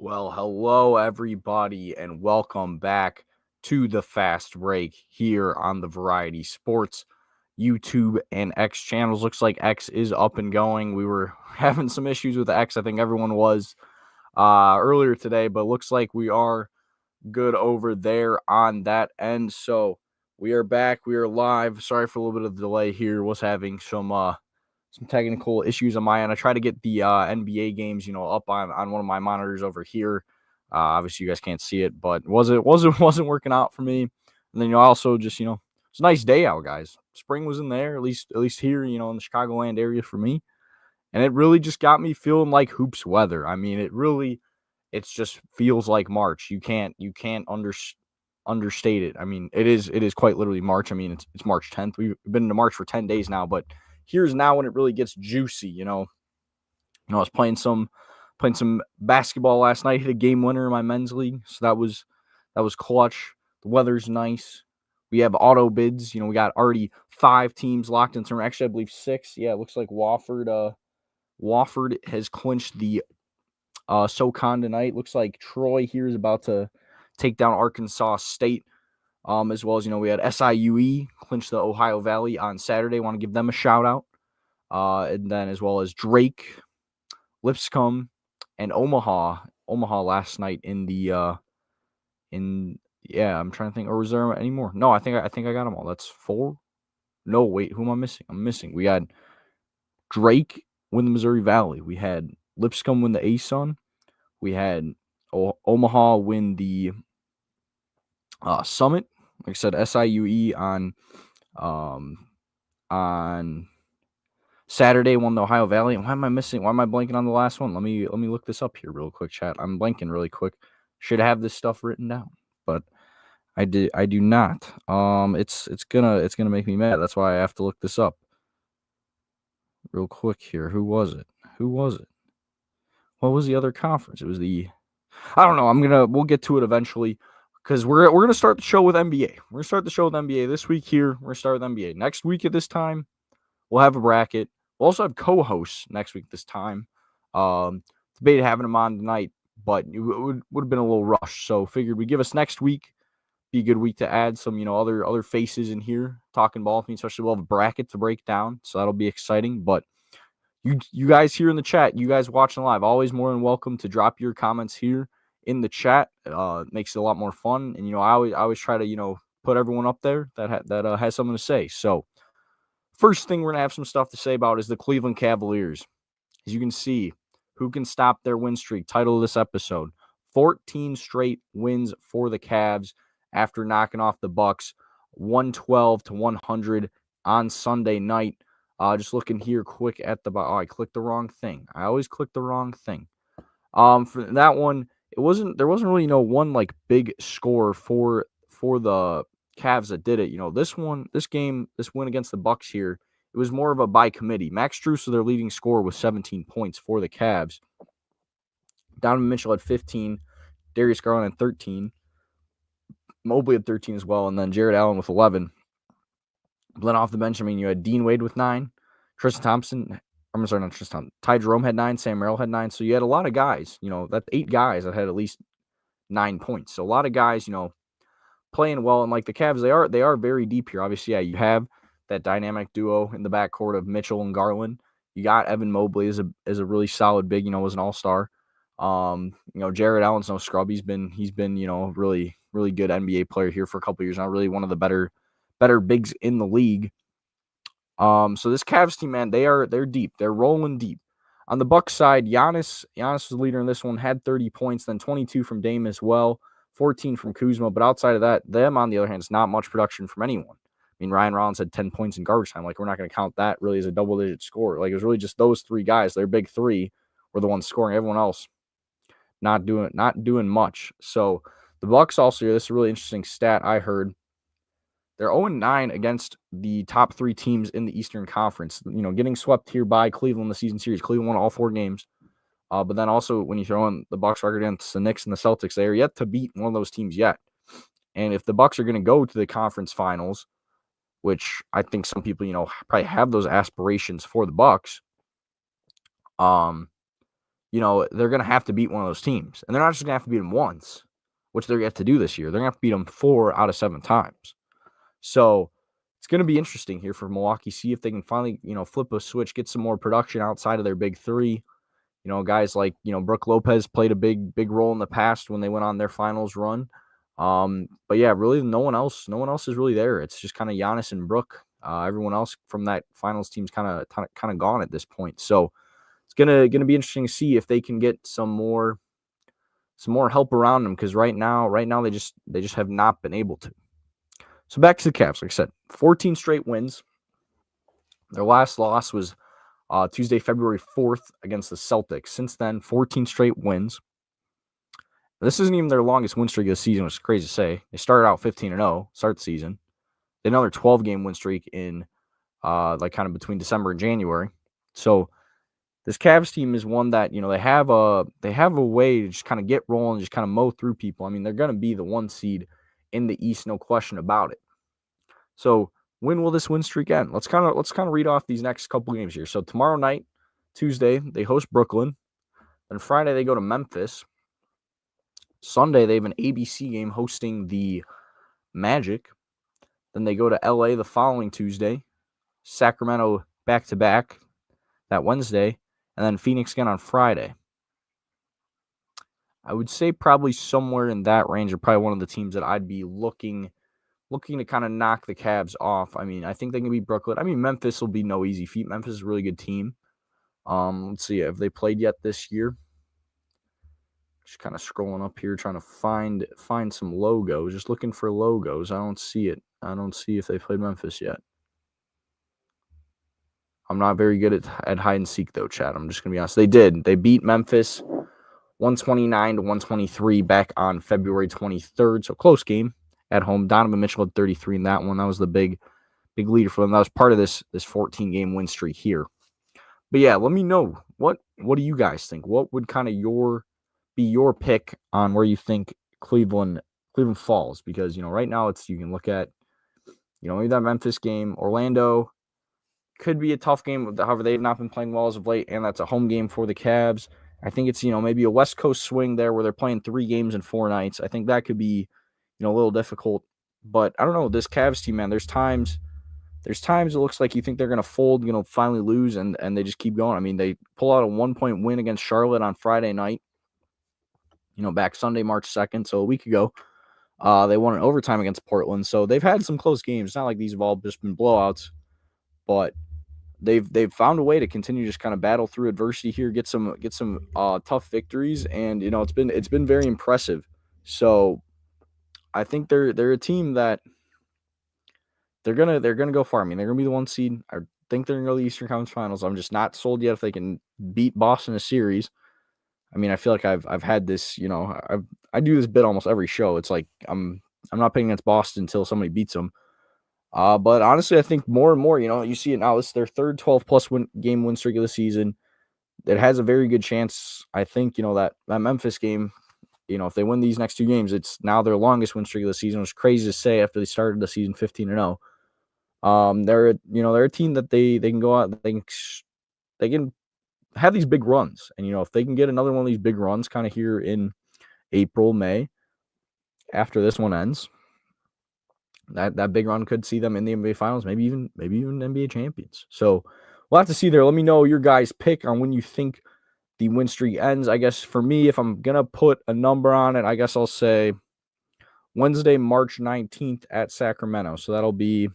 Well, hello everybody, and welcome back to the Fast Break here on the Variety Sports YouTube and X channels. Looks like X is up and going. We were having some issues with X. I think everyone was earlier today, but looks like we are good over there on that end. So we are back. We are live. Sorry for a little bit of delay here. Was having some technical issues on my end. I try to get the NBA games, up on one of my monitors over here. Obviously, you guys can't see it, but wasn't working out for me. And then also just it's a nice day out, guys. Spring was in there, at least here, in the Chicagoland area for me, and it really just got me feeling like hoops weather. I mean, it just feels like March. You can't understate it. I mean, it is quite literally March. I mean, it's March 10th. We've been into March for 10 days now, but here's now when it really gets juicy. I was playing some basketball last night. Hit a game winner in my men's league, so that was clutch. The weather's nice. We have auto bids. We got already 5 teams locked in tournament. Actually, I believe 6. Yeah, it looks like Wofford has clinched the SoCon tonight. Looks like Troy here is about to take down Arkansas State. As well as we had SIUE clinch the Ohio Valley on Saturday. Want to give them a shout out. And then as well as Drake, Lipscomb, and Omaha last night in the I'm trying to think. Or was there any more? No, I think I got them all. That's 4. No, wait, who am I missing? I'm missing. We had Drake win the Missouri Valley. We had Lipscomb win the ASUN. We had Omaha win the Summit. Like I said, SIUE on Saturday won the Ohio Valley. And why am I missing? Why am I blanking on the last one? Let me look this up here real quick, chat. I'm blanking really quick. Should have this stuff written down, but I do not. It's gonna make me mad. That's why I have to look this up real quick here. Who was it? What was the other conference? It was I don't know. We'll get to it eventually because we're gonna start the show with NBA. We're gonna start the show with NBA this week here. We're gonna start with NBA next week at this time. We'll have a bracket. We'll also have co-hosts next week this time. Debated having them on tonight, but it would have been a little rushed. So figured we'd give us next week. Be a good week to add some, other faces in here talking ball with me, especially we'll have a bracket to break down. So that'll be exciting. But you guys here in the chat, you guys watching live, always more than welcome to drop your comments here in the chat. It makes it a lot more fun. And, I always try to, put everyone up there that has something to say. So first thing we're going to have some stuff to say about is the Cleveland Cavaliers. As you can see, who can stop their win streak? Title of this episode, 14 straight wins for the Cavs after knocking off the Bucks 112-100 on Sunday night. Just looking here quick at I clicked the wrong thing. I always click the wrong thing. For that one, there wasn't really one like big score for the Cavs that did it. This win against the Bucks here, it was more of a by committee. Max Strus, their leading scorer, was 17 points for the Cavs. Donovan Mitchell had 15. Darius Garland had 13. Mobley had 13 as well. And then Jared Allen with 11. But then off the bench, you had Dean Wade with 9. Tristan Thompson. I'm sorry, not Tristan Thompson. Ty Jerome had 9. Sam Merrill had 9. So you had a lot of guys. That's 8 guys that had at least 9 points. So a lot of guys, playing well. And like the Cavs, they are very deep here. Obviously, yeah, you have that dynamic duo in the backcourt of Mitchell and Garland. You got Evan Mobley as a really solid big, was an all-star. Jared Allen's no scrub. He's been, really, really good NBA player here for a couple of years now. Really one of the better bigs in the league. So this Cavs team, man, they're deep. They're rolling deep. On the Bucks side, Giannis was the leader in this one, had 30 points, then 22 from Dame as well, 14 from Kuzma. But outside of that, them, on the other hand, is not much production from anyone. Ryan Rollins had 10 points in garbage time. Like, we're not going to count that really as a double-digit score. Like, it was really just those 3 guys. Their big 3 were the ones scoring. Everyone else not doing much. So the Bucks also, this is a really interesting stat I heard. They're 0-9 against the top 3 teams in the Eastern Conference. Getting swept here by Cleveland in the season series. Cleveland won all 4 games. But then also, when you throw in the Bucks record against the Knicks and the Celtics, they are yet to beat one of those teams yet. And if the Bucks are going to go to the conference finals, which I think some people, probably have those aspirations for the Bucks, they're going to have to beat one of those teams. And they're not just going to have to beat them once, which they're going to have to do this year. They're going to have to beat them 4 out of 7 times. So it's going to be interesting here for Milwaukee. See if they can finally, flip a switch, get some more production outside of their big three. Guys like, Brook Lopez played a big role in the past when they went on their finals run. But yeah, really no one else is really there. It's just kind of Giannis and Brook. Everyone else from that finals team's kind of gone at this point. So it's gonna be interesting to see if they can get some more help around them, because right now they just have not been able to. So back to the Cavs, like I said, 14 straight wins. Their last loss was Tuesday, February 4th against the Celtics. Since then, 14 straight wins. This isn't even their longest win streak of the season, which is crazy to say. They started out 15-0, start the season. Another 12-game win streak in kind of between December and January. So this Cavs team is one that, they have a way to just kind of get rolling, just kind of mow through people. I mean, they're going to be the 1 seed in the East, no question about it. So when will this win streak end? Let's kind of read off these next couple games here. So tomorrow night, Tuesday, they host Brooklyn. Then Friday they go to Memphis. Sunday they have an ABC game hosting the Magic. Then they go to LA the following Tuesday. Sacramento back-to-back that Wednesday. And then Phoenix again on Friday. I would say probably somewhere in that range, or probably one of the teams that I'd be looking to kind of knock the Cavs off. I mean, I think they can beat Brooklyn. I mean, Memphis will be no easy feat. Memphis is a really good team. Let's see, have they played yet this year? Just kind of scrolling up here, trying to find some logos. Just looking for logos. I don't see it. I don't see if they played Memphis yet. I'm not very good at hide and seek though, Chad. I'm just gonna be honest. They did. They beat Memphis 129-123 back on February 23rd. So close game at home. Donovan Mitchell had 33 in that one. That was the big leader for them. That was part of this 14-game win streak here. But yeah, let me know what do you guys think? What would kind of be your pick on where you think Cleveland falls? Because right now you can look at maybe that Memphis game. Orlando could be a tough game. However, they've not been playing well as of late, and that's a home game for the Cavs. I think it's maybe a West Coast swing there where they're playing 3 games in 4 nights. I think that could be a little difficult. But I don't know, this Cavs team, man. There's times it looks like you think they're gonna fold, finally lose, and they just keep going. I mean, they pull out a 1-point win against Charlotte on Friday night. Back Sunday, March 2nd, so a week ago. They won an overtime against Portland. So they've had some close games. It's not like these have all just been blowouts, but they've found a way to continue just kind of battle through adversity here, get some tough victories, and it's been very impressive. So I think they're a team that they're gonna go far. I mean, they're gonna be the 1 seed. I think they're gonna go to the Eastern Conference Finals. I'm just not sold yet if they can beat Boston in a series. I mean, I feel like I've had this, I do this bit almost every show. It's like I'm not picking against Boston until somebody beats them. But honestly, I think more and more, you see it now. This is their third 12-plus game win streak of the season. It has a very good chance. I think, that Memphis game, if they win these next 2 games, it's now their longest win streak of the season. It's crazy to say after they started the season 15-0. They're a team that they can go out, they can have these big runs. And, if they can get another one of these big runs kind of here in April, May, after this one ends, that big run could see them in the NBA Finals, maybe even NBA champions. So we'll have to see there. Let me know your guys' pick on when you think the win streak ends. I guess for me, if I'm going to put a number on it, I guess I'll say Wednesday, March 19th at Sacramento. So that'll be...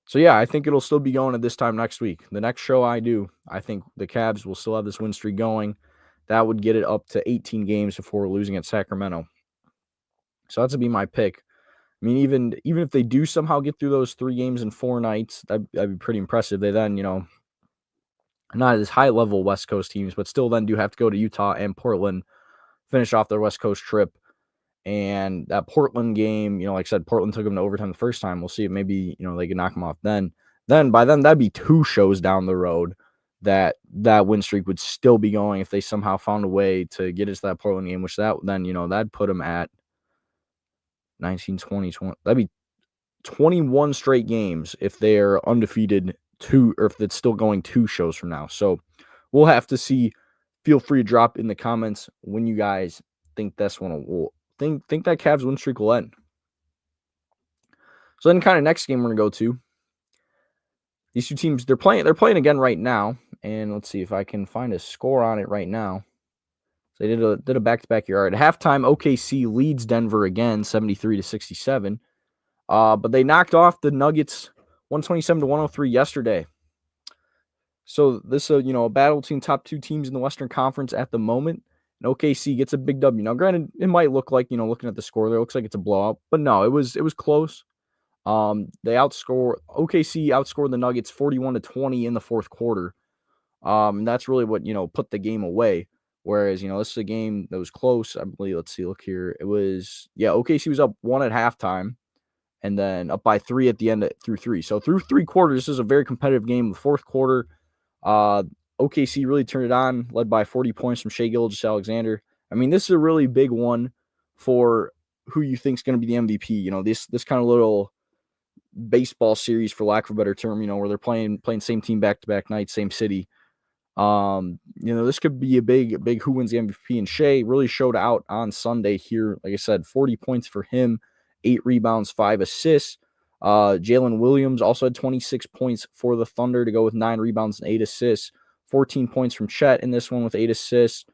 So, yeah, I think it'll still be going at this time next week. The next show I do, I think the Cavs will still have this win streak going. That would get it up to 18 games before losing at Sacramento. So that's going to be my pick. I mean, even if they do somehow get through those 3 games in 4 nights, that'd be pretty impressive. They then, not as high-level West Coast teams, but still then do have to go to Utah and Portland, finish off their West Coast trip. And that Portland game, like I said, Portland took them to overtime the first time. We'll see if maybe, they can knock them off then. By then, that'd be 2 shows down the road that win streak would still be going if they somehow found a way to get us that Portland game, which that then, that'd put them at 19, 20, 20. That'd be 21 straight games if they're undefeated 2, or if it's still going 2 shows from now. So we'll have to see. Feel free to drop in the comments when you guys think this one will think that Cavs win streak will end. So then, kind of next game we're gonna go to. These two teams, they're playing again right now, and let's see if I can find a score on it right now. So they did a back-to-back here. All right, at halftime, OKC leads Denver again, 73-67. But they knocked off the Nuggets 127-103 yesterday. So this is a battle between top two teams in the Western Conference at the moment. And OKC gets a big W. Now, granted, it might look like, looking at the score there, it looks like it's a blowout, but no, it was close. OKC outscored the Nuggets 41-20 in the fourth quarter. And that's really what, put the game away. Whereas, this is a game that was close. I believe, look here. It was, OKC was up 1 at halftime and then up by 3 at the end through 3. So through 3 quarters, this is a very competitive game. The fourth quarter, OKC really turned it on, led by 40 points from Shai Gilgeous-Alexander. I mean, this is a really big one for who you think is going to be the MVP. This kind of little baseball series, for lack of a better term, where they're playing same team back-to-back nights, same city. This could be a big who wins the MVP, and Shai really showed out on Sunday here. Like I said, 40 points for him, 8 rebounds, 5 assists. Jalen Williams also had 26 points for the Thunder to go with 9 rebounds and 8 assists. 14 points from Chet in this one with 8 assists.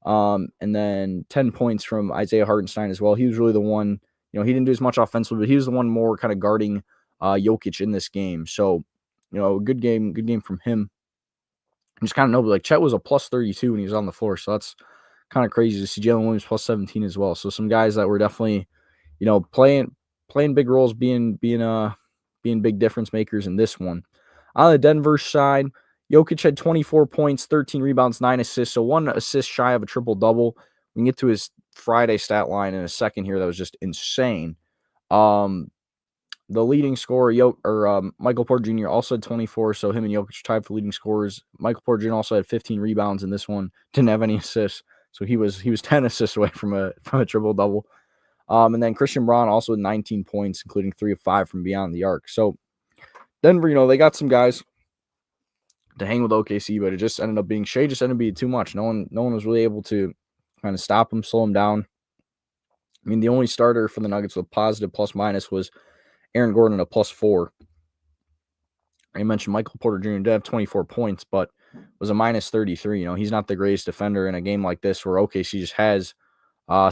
And then 10 points from Isaiah Hartenstein as well. He was really the one, he didn't do as much offensively, but he was the one more kind of guarding Jokic in this game. So, good game from him. Just kind of noble. Like, Chet was a plus 32 when he was on the floor, so that's kind of crazy to see Jalen Williams plus 17 as well. So some guys that were definitely, playing big roles, being big difference makers in this one. On the Denver side, Jokic had 24 points, 13 rebounds, 9 assists, so 1 assist shy of a triple-double. We can get to his Friday stat line in a second here. That was just insane. The leading scorer, Michael Porter Jr. also had 24, so him and Jokic tied for leading scorers. Michael Porter Jr. also had 15 rebounds in this one. Didn't have any assists, so he was 10 assists away from a triple-double. And then Christian Braun also had 19 points, including 3 of 5 from beyond the arc. So Denver, they got some guys to hang with OKC, but it just ended up being Shai just ended up being too much. No one was really able to kind of stop him, slow him down. I mean, the only starter for the Nuggets with positive plus-minus was Aaron Gordon, a +4. I mentioned Michael Porter Jr. did have 24 points, but was a -33. He's not the greatest defender in a game like this where OKC just has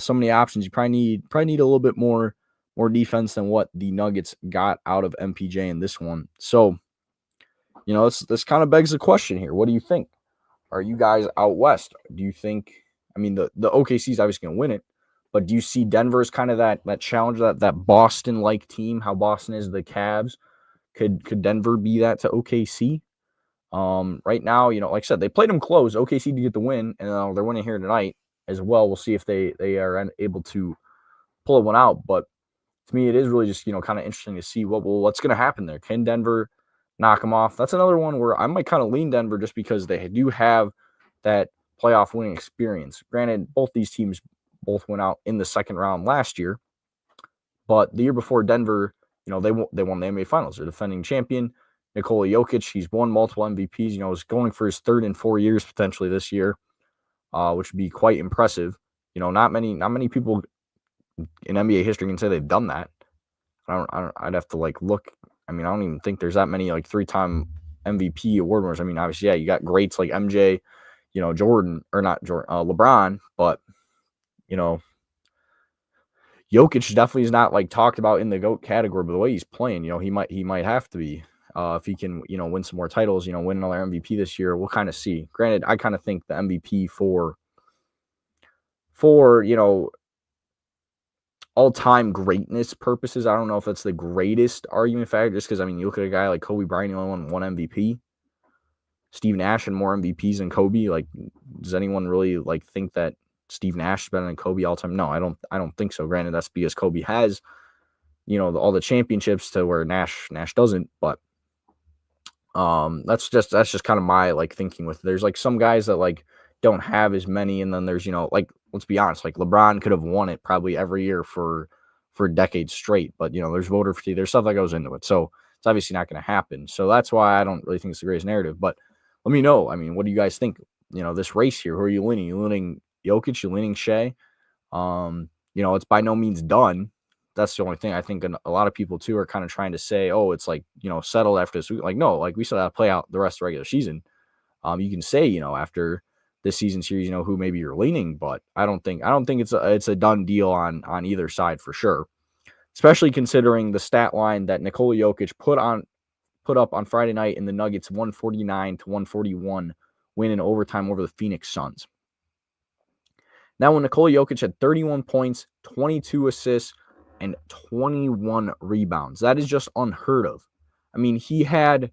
so many options. You probably need a little bit more defense than what the Nuggets got out of MPJ in this one. So, this kind of begs the question here. What do you think? Are you guys out west? Do you think? I mean, the OKC is obviously going to win it. But do you see Denver as kind of that challenge, that Boston-like team, how Boston is the Cavs? Could Denver be that to OKC? Right now, like I said, they played them close. OKC to get the win, and they're winning here tonight as well. We'll see if they are able to pull one out. But to me, it is really just, kind of interesting to see what's going to happen there. Can Denver knock them off? That's another one where I might kind of lean Denver just because they do have that playoff winning experience. Granted, both these teams both went out in the second round last year, but the year before Denver, they won the NBA Finals. They're defending champion. Nikola Jokic, he's won multiple MVPs. Is going for his 3rd in 4 years potentially this year, which would be quite impressive. Not many people in NBA history can say they've done that. I'd have to look. I mean, I don't even think there's that many 3-time MVP award winners. I mean, obviously, yeah, you got greats like MJ, Jordan, or not Jordan, LeBron, but Jokic definitely is not talked about in the GOAT category, but the way he's playing, he might have to be if he can, win some more titles, win another MVP this year. We'll kind of see. Granted, I kind of think the MVP for all-time greatness purposes, I don't know if that's the greatest argument factor, just because, you look at a guy like Kobe Bryant, he only won 1 MVP. Steve Nash had more MVPs than Kobe. Does anyone really think that Steve Nash is better than Kobe all time? No, I don't think so. Granted, that's because Kobe has, all the championships to where Nash doesn't. But that's just kind of my thinking with it. There's some guys that don't have as many, and then there's let's be honest, LeBron could have won it probably every year for decades straight. But there's voter fatigue. There's stuff that goes into it, so it's obviously not going to happen. So that's why I don't really think it's the greatest narrative. But let me know. I mean, what do you guys think? this race here. Who are you leaning? You leaning Jokic? You leaning Shea? It's by no means done. That's the only thing. I think a lot of people too are kind of trying to say, oh, it's like, settled after this week. Like, no, like we still have to play out the rest of the regular season. You can say, after this season series, who maybe you're leaning, but I don't think it's a done deal on either side for sure. Especially considering the stat line that Nikola Jokic put up on Friday night in the Nuggets 149-141 win in overtime over the Phoenix Suns. Now, when Nikola Jokic had 31 points, 22 assists, and 21 rebounds, that is just unheard of. I mean, he had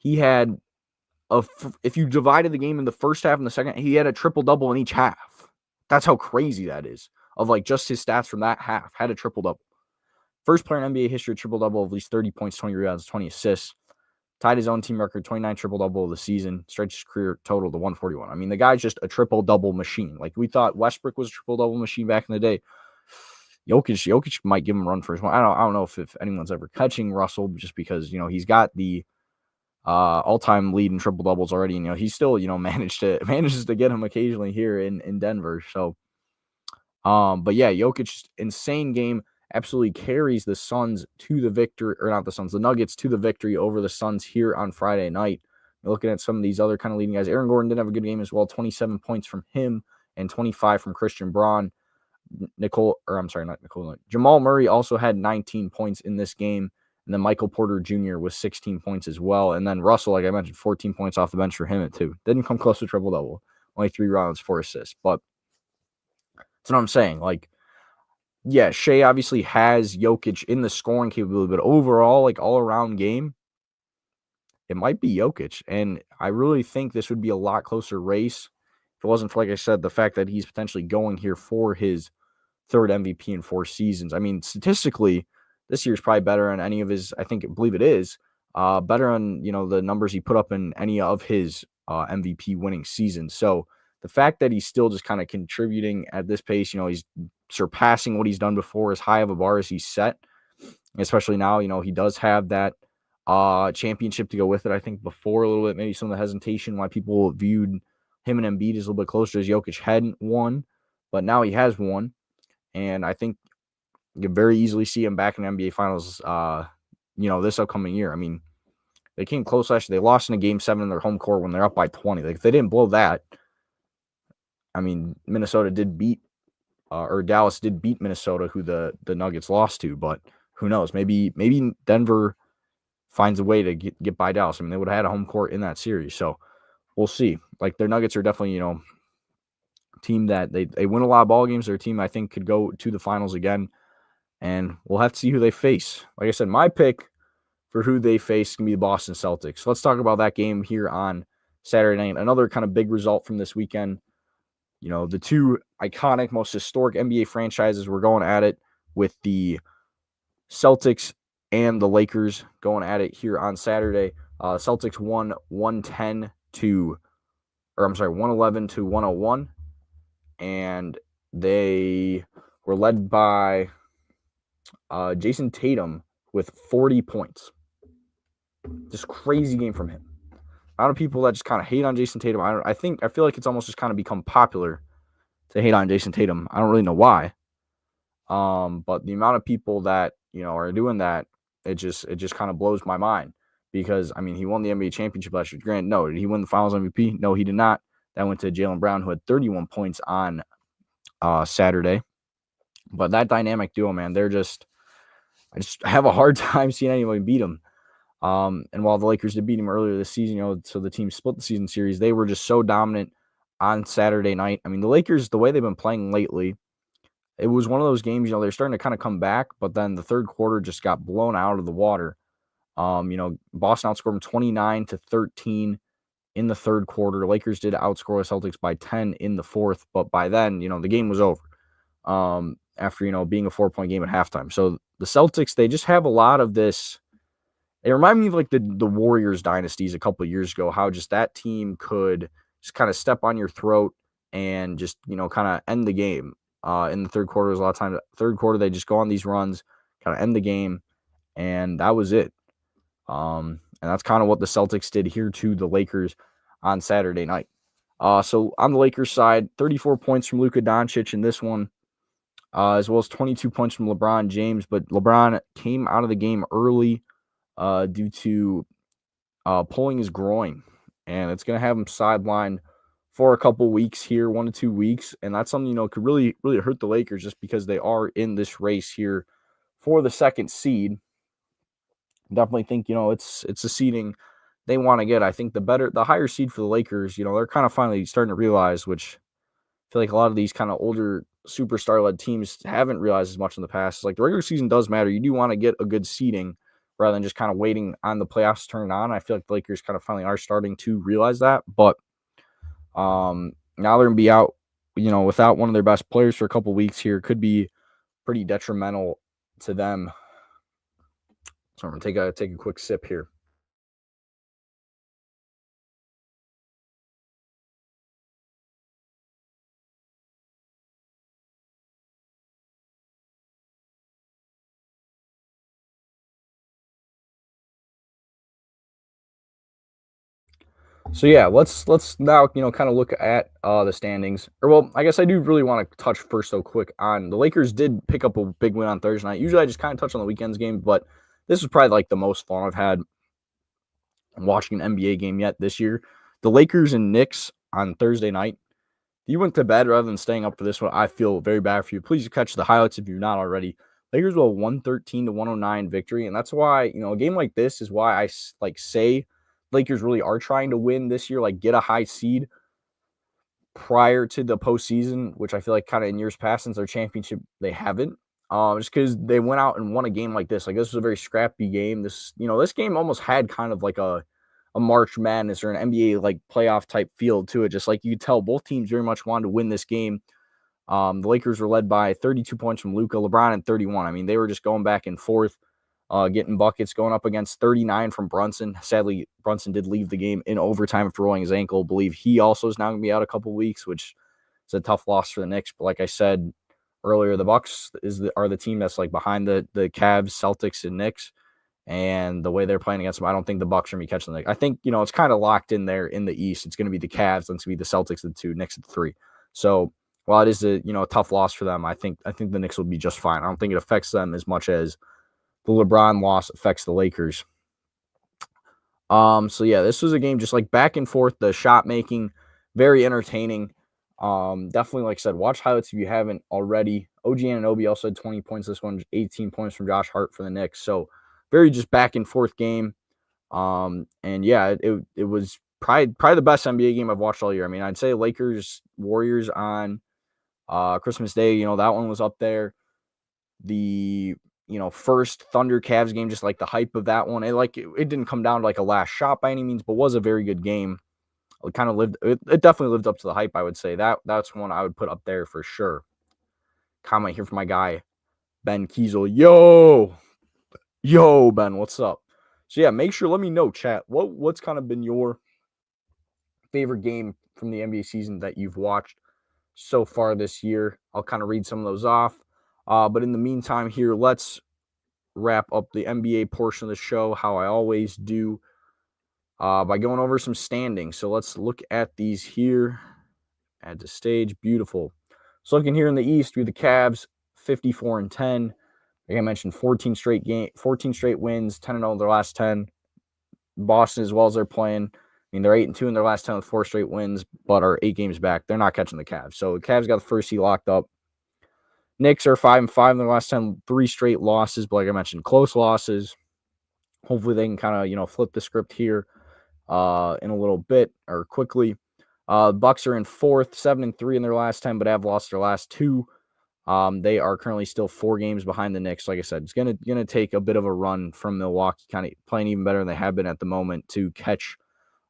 if you divided the game in the first half and the second, he had a triple-double in each half. That's how crazy that is. Of like just his stats from that half, had a triple-double. First player in NBA history triple-double of at least 30 points, 20 rebounds, 20 assists. Tied his own team record, 29 triple-double of the season. Stretched his career total to 141. I mean, the guy's just a triple-double machine. Like, we thought Westbrook was a triple-double machine back in the day. Jokic might give him a run for his one. I don't know if anyone's ever catching Russell, just because, he's got the all-time lead in triple-doubles already. And, he still, manages to get him occasionally here in Denver. So, but yeah, Jokic, insane game. Absolutely carries the Suns to the victory, or not the Suns, the Nuggets to the victory over the Suns here on Friday night. You're looking at some of these other kind of leading guys. Aaron Gordon did have a good game as well, 27 points from him and 25 from Christian Braun. Jamal Murray also had 19 points in this game. And then Michael Porter Jr. was 16 points as well. And then Russell, like I mentioned, 14 points off the bench for him at 2. Didn't come close to triple-double. Only 3 rounds, 4 assists. But that's what I'm saying. Like, yeah, Shea obviously has Jokic in the scoring capability, but overall, like all-around game, it might be Jokic. And I really think this would be a lot closer race if it wasn't for, like I said, the fact that he's potentially going here for his 3rd MVP in 4 seasons. I mean, statistically, this year's probably better on any of his, I believe it is, better on, the numbers he put up in any of his MVP winning seasons. So the fact that he's still just kind of contributing at this pace, he's surpassing what he's done before, as high of a bar as he's set, especially now, he does have that championship to go with it. I think before a little bit, maybe some of the hesitation why people viewed him and Embiid as a little bit closer, as Jokic hadn't won, but now he has won. And I think you can very easily see him back in the NBA Finals, this upcoming year. I mean, they came close last year. They lost in a Game 7 in their home court when they're up by 20. Like, if they didn't blow that, I mean, Minnesota did beat, or Dallas did beat Minnesota, who the Nuggets lost to. But who knows? Maybe Denver finds a way to get by Dallas. I mean, they would have had a home court in that series. So we'll see. Like, their Nuggets are definitely, team that they win a lot of ball games. They're a team I think could go to the finals again, and we'll have to see who they face. Like I said, my pick for who they face can be the Boston Celtics. Let's talk about that game here on Saturday night. Another kind of big result from this weekend. The 2 iconic, most historic NBA franchises were going at it, with the Celtics and the Lakers going at it here on Saturday. Celtics won 111 to 101. And they were led by Jason Tatum with 40 points. Just crazy game from him. A lot of people that just kind of hate on Jason Tatum. I feel like it's almost just kind of become popular to hate on Jason Tatum. I don't really know why. But the amount of people that, are doing that, it just kind of blows my mind. Because, I mean, he won the NBA championship last year. Granted, no. Did he win the finals MVP? No, he did not. That went to Jaylen Brown, who had 31 points on Saturday. But that dynamic duo, man, I just have a hard time seeing anybody beat them. And while the Lakers did beat him earlier this season, so the team split the season series, they were just so dominant on Saturday night. I mean, the Lakers, the way they've been playing lately, it was one of those games, they're starting to kind of come back, but then the third quarter just got blown out of the water. Boston outscored them 29-13 in the third quarter. Lakers did outscore the Celtics by 10 in the fourth, but by then, the game was over. After, being a 4-point game at halftime. So the Celtics, they just have a lot of this. It reminded me of like the Warriors dynasties a couple of years ago, how just that team could just kind of step on your throat and just, kind of end the game. In the third quarter, a lot of times, third quarter, they just go on these runs, kind of end the game, and that was it. And that's kind of what the Celtics did here to the Lakers on Saturday night. So on the Lakers side, 34 points from Luka Doncic in this one, as well as 22 points from LeBron James. But LeBron came out of the game early due to pulling his groin, and it's going to have him sidelined for a couple weeks here, 1 to 2 weeks, and that's something could really hurt the Lakers just because they are in this race here for the second seed. Definitely think it's a seeding they want to get. I think the higher seed for the Lakers, they're kind of finally starting to realize, which I feel like a lot of these kind of older superstar-led teams haven't realized as much in the past. Like the regular season does matter. You do want to get a good seeding rather than just kind of waiting on the playoffs to turn on. I feel like the Lakers kind of finally are starting to realize that. But now they're going to be out, without one of their best players for a couple weeks here. Could be pretty detrimental to them. So I'm going to take a quick sip here. So yeah, let's now kind of look at the standings. Or well, I guess I do really want to touch first though quick on the Lakers did pick up a big win on Thursday night. Usually I just kind of touch on the weekend's game, but this was probably like the most fun I've had watching an NBA game yet this year. The Lakers and Knicks on Thursday night. You went to bed rather than staying up for this one. I feel very bad for you. Please catch the highlights if you're not already. Lakers will 113 to 109 victory, and that's why a game like this is why I say Lakers really are trying to win this year, like get a high seed prior to the postseason, which I feel like kind of in years past since their championship they haven't. Just because they went out and won a game like this. Like this was a very scrappy game. This game almost had kind of like a March Madness or an NBA like playoff type feel to it. Just like you could tell, both teams very much wanted to win this game. The Lakers were led by 32 points from Luka, LeBron at 31. I mean, they were just going back and forth, getting buckets, going up against 39 from Brunson. Sadly, Brunson did leave the game in overtime after rolling his ankle. I believe he also is now going to be out a couple weeks, which is a tough loss for the Knicks. But like I said earlier, the Bucks are the team that's like behind the Cavs, Celtics, and Knicks. And the way they're playing against them, I don't think the Bucks are going to be catching them. I think, it's kind of locked in there in the East. It's going to be the Cavs, then it's going to be the Celtics at the 2, Knicks at the 3. So while it is a tough loss for them, I think the Knicks will be just fine. I don't think it affects them as much as the LeBron loss affects the Lakers. So yeah, this was a game just like back and forth, the shot making, very entertaining. Definitely, like I said, watch highlights if you haven't already. OG Anunoby also had 20 points this one, 18 points from Josh Hart for the Knicks. So very just back and forth game. And yeah, it was probably the best NBA game I've watched all year. I mean, I'd say Lakers Warriors on Christmas Day, that one was up there. The first Thunder Cavs game, just like the hype of that one, it didn't come down to like a last shot by any means, but was a very good game. It definitely lived up to the hype. I would say that's one I would put up there for sure. Comment here from my guy Ben Kiesel. Yo Ben, what's up? So yeah, make sure, let me know, chat, what's kind of been your favorite game from the NBA season that you've watched so far this year. I'll kind of read some of those off. But in the meantime here, let's wrap up the NBA portion of the show how I always do by going over some standings. So let's look at these here. Add to stage. Beautiful. So looking here in the East, we have the Cavs 54 and 10. Like I mentioned, 14 straight wins, 10-0 in their last 10. Boston as well as they're playing. I mean, they're 8-2 in their last 10 with 4 straight wins, but are 8 games back. They're not catching the Cavs. So the Cavs got the first seed locked up. Knicks are 5-5 in their last 10, 3 straight losses, but like I mentioned, close losses. Hopefully they can kind of, flip the script here in a little bit or quickly. Bucks are in 4th, 7-3 in their last 10, but have lost their last 2. They are currently still 4 games behind the Knicks. Like I said, it's gonna take a bit of a run from Milwaukee, kind of playing even better than they have been at the moment to catch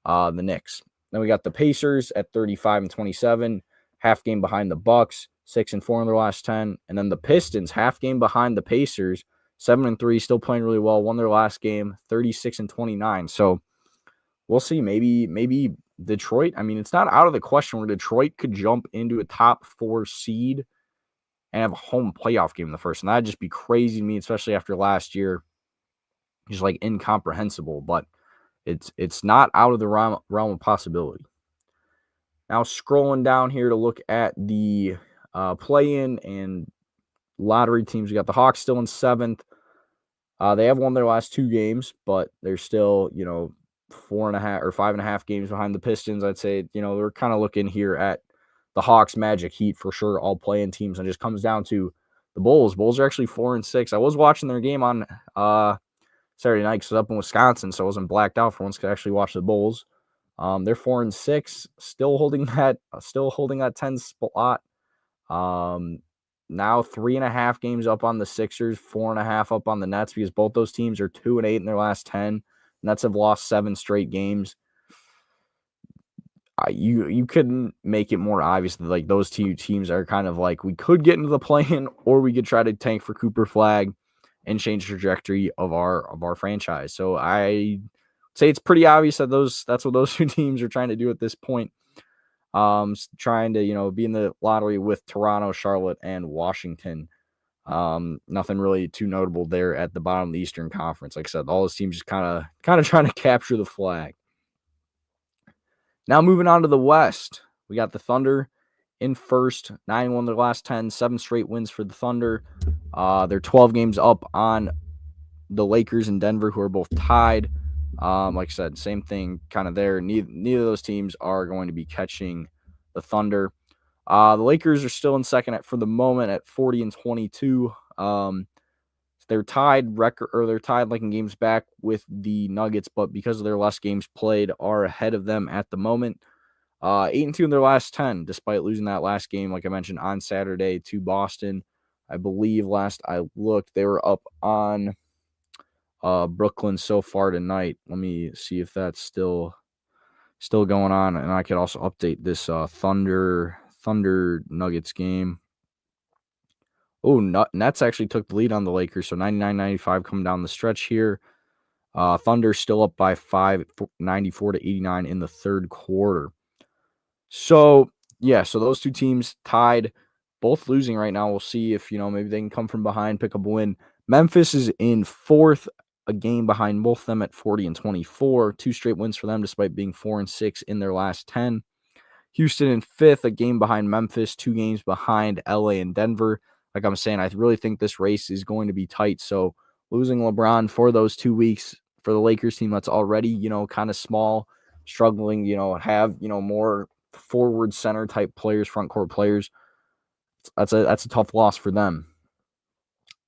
the Knicks. Then we got the Pacers at 35 and 27, half game behind the Bucks, 6-4 in their last 10, and then the Pistons, half game behind the Pacers, 7-3, still playing really well. Won their last game, 36 and 29. So we'll see. Maybe Detroit. I mean, it's not out of the question where Detroit could jump into a top 4 seed and have a home playoff game in the first. And that'd just be crazy to me, especially after last year. Just like incomprehensible. But it's not out of the realm of possibility. Now scrolling down here to look at the play-in and lottery teams. We got the Hawks still in 7th. They have won their last 2 games, but they're still, 4.5 or 5.5 games behind the Pistons. I'd say, we're kind of looking here at the Hawks, Magic, Heat for sure, all play-in teams, and it just comes down to the Bulls. Bulls are actually 4-6. I was watching their game on Saturday night because I was up in Wisconsin, so I wasn't blacked out for once. Could actually watch the Bulls. They're 4-6, still holding that 10 spot. Now 3.5 games up on the Sixers, 4.5 up on the Nets, because both those teams are 2-8 in their last 10. Nets have lost 7 straight games. You couldn't make it more obvious that like those two teams are kind of like, we could get into the play-in, or we could try to tank for Cooper Flag and change the trajectory of our franchise. So I say it's pretty obvious that that's what those two teams are trying to do at this point. Trying to, be in the lottery with Toronto, Charlotte, and Washington. Nothing really too notable there at the bottom of the Eastern Conference. Like I said, all those teams just kind of trying to capture the flag. Now moving on to the West, we got the Thunder in first, 9-1 their last 10, 7 straight wins for the Thunder. They're 12 games up on the Lakers and Denver, who are both tied. Like I said, same thing kind of there. Neither of those teams are going to be catching the Thunder. The Lakers are still in second for the moment at 40-22. They're tied like in games back with the Nuggets, but because of their less games played, are ahead of them at the moment. 8-2 in their last 10, despite losing that last game, like I mentioned, on Saturday to Boston. I believe last I looked, they were up on Brooklyn so far tonight. Let me see if that's still going on, and I could also update this Thunder Nuggets game. Oh, Nets actually took the lead on the Lakers, so 99-95 coming down the stretch here. Thunder still up by 5, 94-89 in the third quarter. So, yeah, so those two teams tied, both losing right now. We'll see if, maybe they can come from behind, pick up a win. Memphis is in 4th, a game behind both of them at 40-24. 2 straight wins for them, despite being 4-6 in their last 10. Houston in 5th, a game behind Memphis, 2 games behind LA and Denver. Like I'm saying, I really think this race is going to be tight. So losing LeBron for those 2 weeks for the Lakers team that's already, kind of small, struggling, have, more forward center type players, front court players. That's a tough loss for them.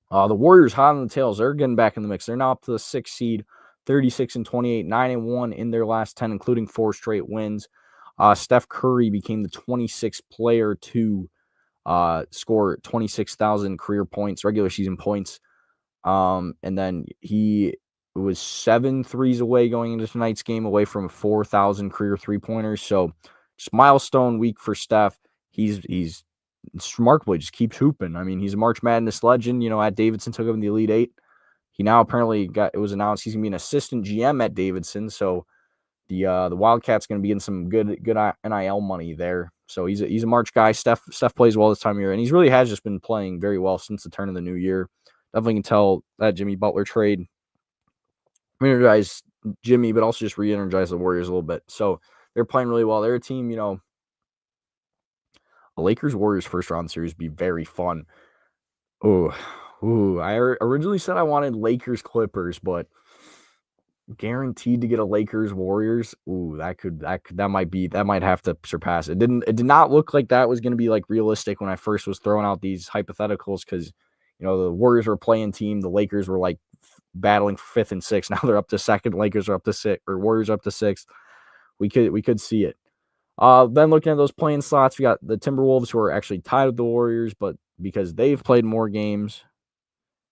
The Warriors hot on the tails. They're getting back in the mix. They're now up to the 6th seed, 36-28, 9-1 in their last 10, including 4 straight wins. Steph Curry became the 26th player to score 26,000 career points, regular season points. And then he was 7 threes away going into tonight's game, away from 4,000 career 3-pointers. So just milestone week for Steph. He's remarkable. He just keeps hooping. I mean, he's a March Madness legend. At Davidson took him in the Elite 8. He now apparently it was announced he's going to be an assistant GM at Davidson. So the Wildcats going to be getting some good NIL money there. So he's a March guy. Steph plays well this time of year, and he really has just been playing very well since the turn of the new year. Definitely can tell that Jimmy Butler trade re-energized Jimmy, but also just re-energized the Warriors a little bit. So they're playing really well. They're a team, a Lakers-Warriors first-round series would be very fun. I originally said I wanted Lakers-Clippers, but guaranteed to get a Lakers-Warriors. That might have to surpass it. It did not look like that was going to be like realistic when I first was throwing out these hypotheticals, because the Warriors were playing team, the Lakers were like battling for 5th and 6th. Now they're up to 2nd. Lakers are up to 6th, or Warriors are up to 6th. We could see it. Then looking at those playing slots, we got the Timberwolves, who are actually tied with the Warriors, but because they've played more games.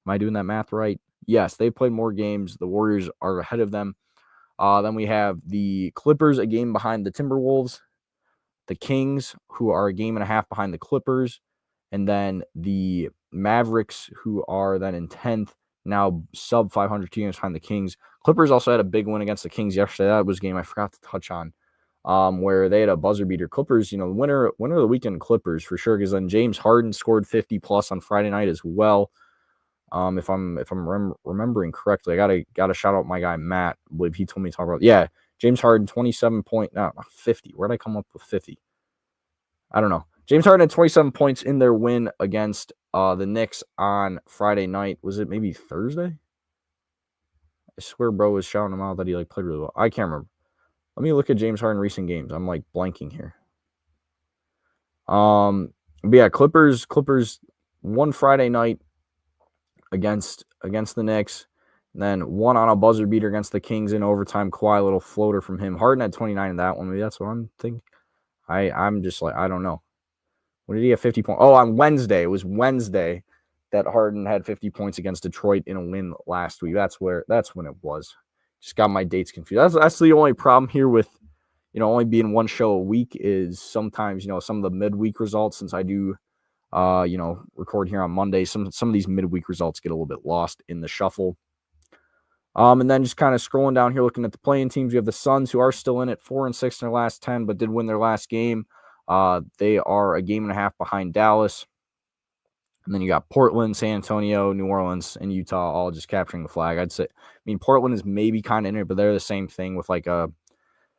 Am I doing that math right? Yes, they've played more games. The Warriors are ahead of them. Then we have the Clippers, a game behind the Timberwolves. The Kings, who are a game and a half behind the Clippers. And then the Mavericks, who are then in 10th, now sub 500 games behind the Kings. Clippers also had a big win against the Kings yesterday. That was a game I forgot to touch on, where they had a buzzer beater. Clippers, winner of the weekend, Clippers for sure, because then James Harden scored 50+ on Friday night as well. If I'm remembering correctly, I gotta shout out my guy Matt. I believe he told me to talk about. Yeah, James Harden 50. Where'd I come up with 50? I don't know. James Harden had 27 points in their win against the Knicks on Friday night. Was it maybe Thursday? I swear bro was shouting him out that he like played really well. I can't remember. Let me look at James Harden recent games. I'm like blanking here. But yeah, Clippers won Friday night against the Knicks, and then won on a buzzer beater against the Kings in overtime. Kawhi, little floater from him. Harden had 29 in that one. Maybe that's what I'm thinking. I'm just like, I don't know. When did he have 50 points? Oh, on Wednesday. It was Wednesday that Harden had 50 points against Detroit in a win last week. That's when it was. Just got my dates confused. That's the only problem here with, only being one show a week is sometimes, some of the midweek results, since I do record here on Monday, some of these midweek results get a little bit lost in the shuffle. And then just kind of scrolling down here, looking at the playing teams, we have the Suns, who are still in it, 4-6 in their last 10, but did win their last game. They are a game and a half behind Dallas. And then you got Portland, San Antonio, New Orleans, and Utah all just capturing the flag. I'd say, Portland is maybe kind of in it, but they're the same thing with like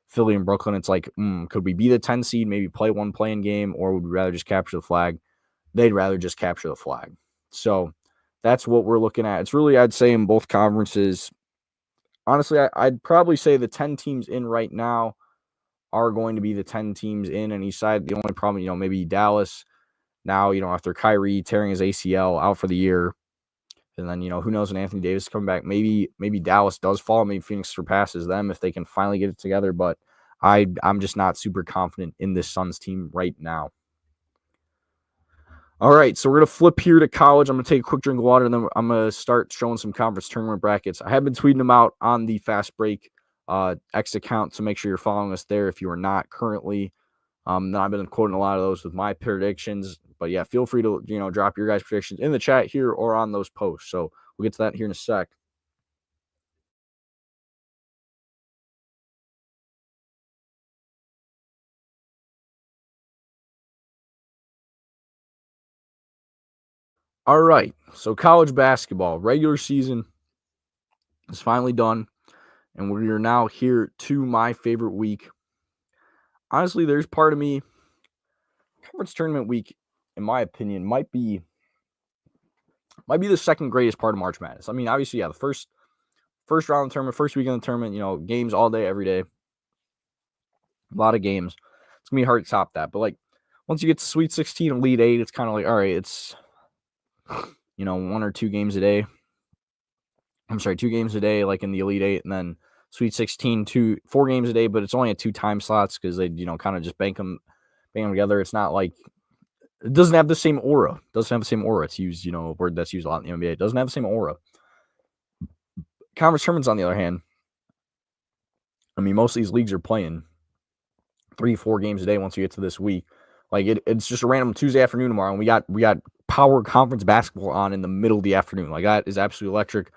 Philly and Brooklyn. It's like, could we be the 10 seed, maybe play one playing game, or would we rather just capture the flag? They'd rather just capture the flag. So that's what we're looking at. It's really, I'd say, in both conferences. Honestly, I'd probably say the 10 teams in right now are going to be the 10 teams in on each side. The only problem, maybe Dallas now, after Kyrie tearing his ACL out for the year, and then, who knows when Anthony Davis is coming back. Maybe Dallas does fall. Maybe Phoenix surpasses them if they can finally get it together. But I'm just not super confident in this Suns team right now. All right, so we're going to flip here to college. I'm going to take a quick drink of water, and then I'm going to start showing some conference tournament brackets. I have been tweeting them out on the Fast Break X account, so make sure you're following us there if you are not currently. Then I've been quoting a lot of those with my predictions. But yeah, feel free to, drop your guys' predictions in the chat here or on those posts. So we'll get to that here in a sec. All right, so college basketball, regular season is finally done, and we are now here to my favorite week. Honestly, there's part of me, conference tournament week, in my opinion, might be the second greatest part of March Madness. Obviously, yeah, the first round of the tournament, first week of the tournament, games all day, every day. A lot of games. It's going to be hard to top that. But, like, once you get to Sweet 16 and Elite 8, it's kind of like, all right, it's, 1 or 2 games a day. 2 games a day, like in the Elite 8, and then Sweet 16, 4 games a day, but it's only at 2 time slots because they, kind of just bank them together. It's not like, it doesn't have the same aura. It's used, a word that's used a lot in the NBA. It doesn't have the same aura. Conference tournaments, on the other hand, most of these leagues are playing 3-4 games a day once you get to this week. Like, it's just a random Tuesday afternoon tomorrow, and we got power conference basketball on in the middle of the afternoon. Like, that is absolutely electric.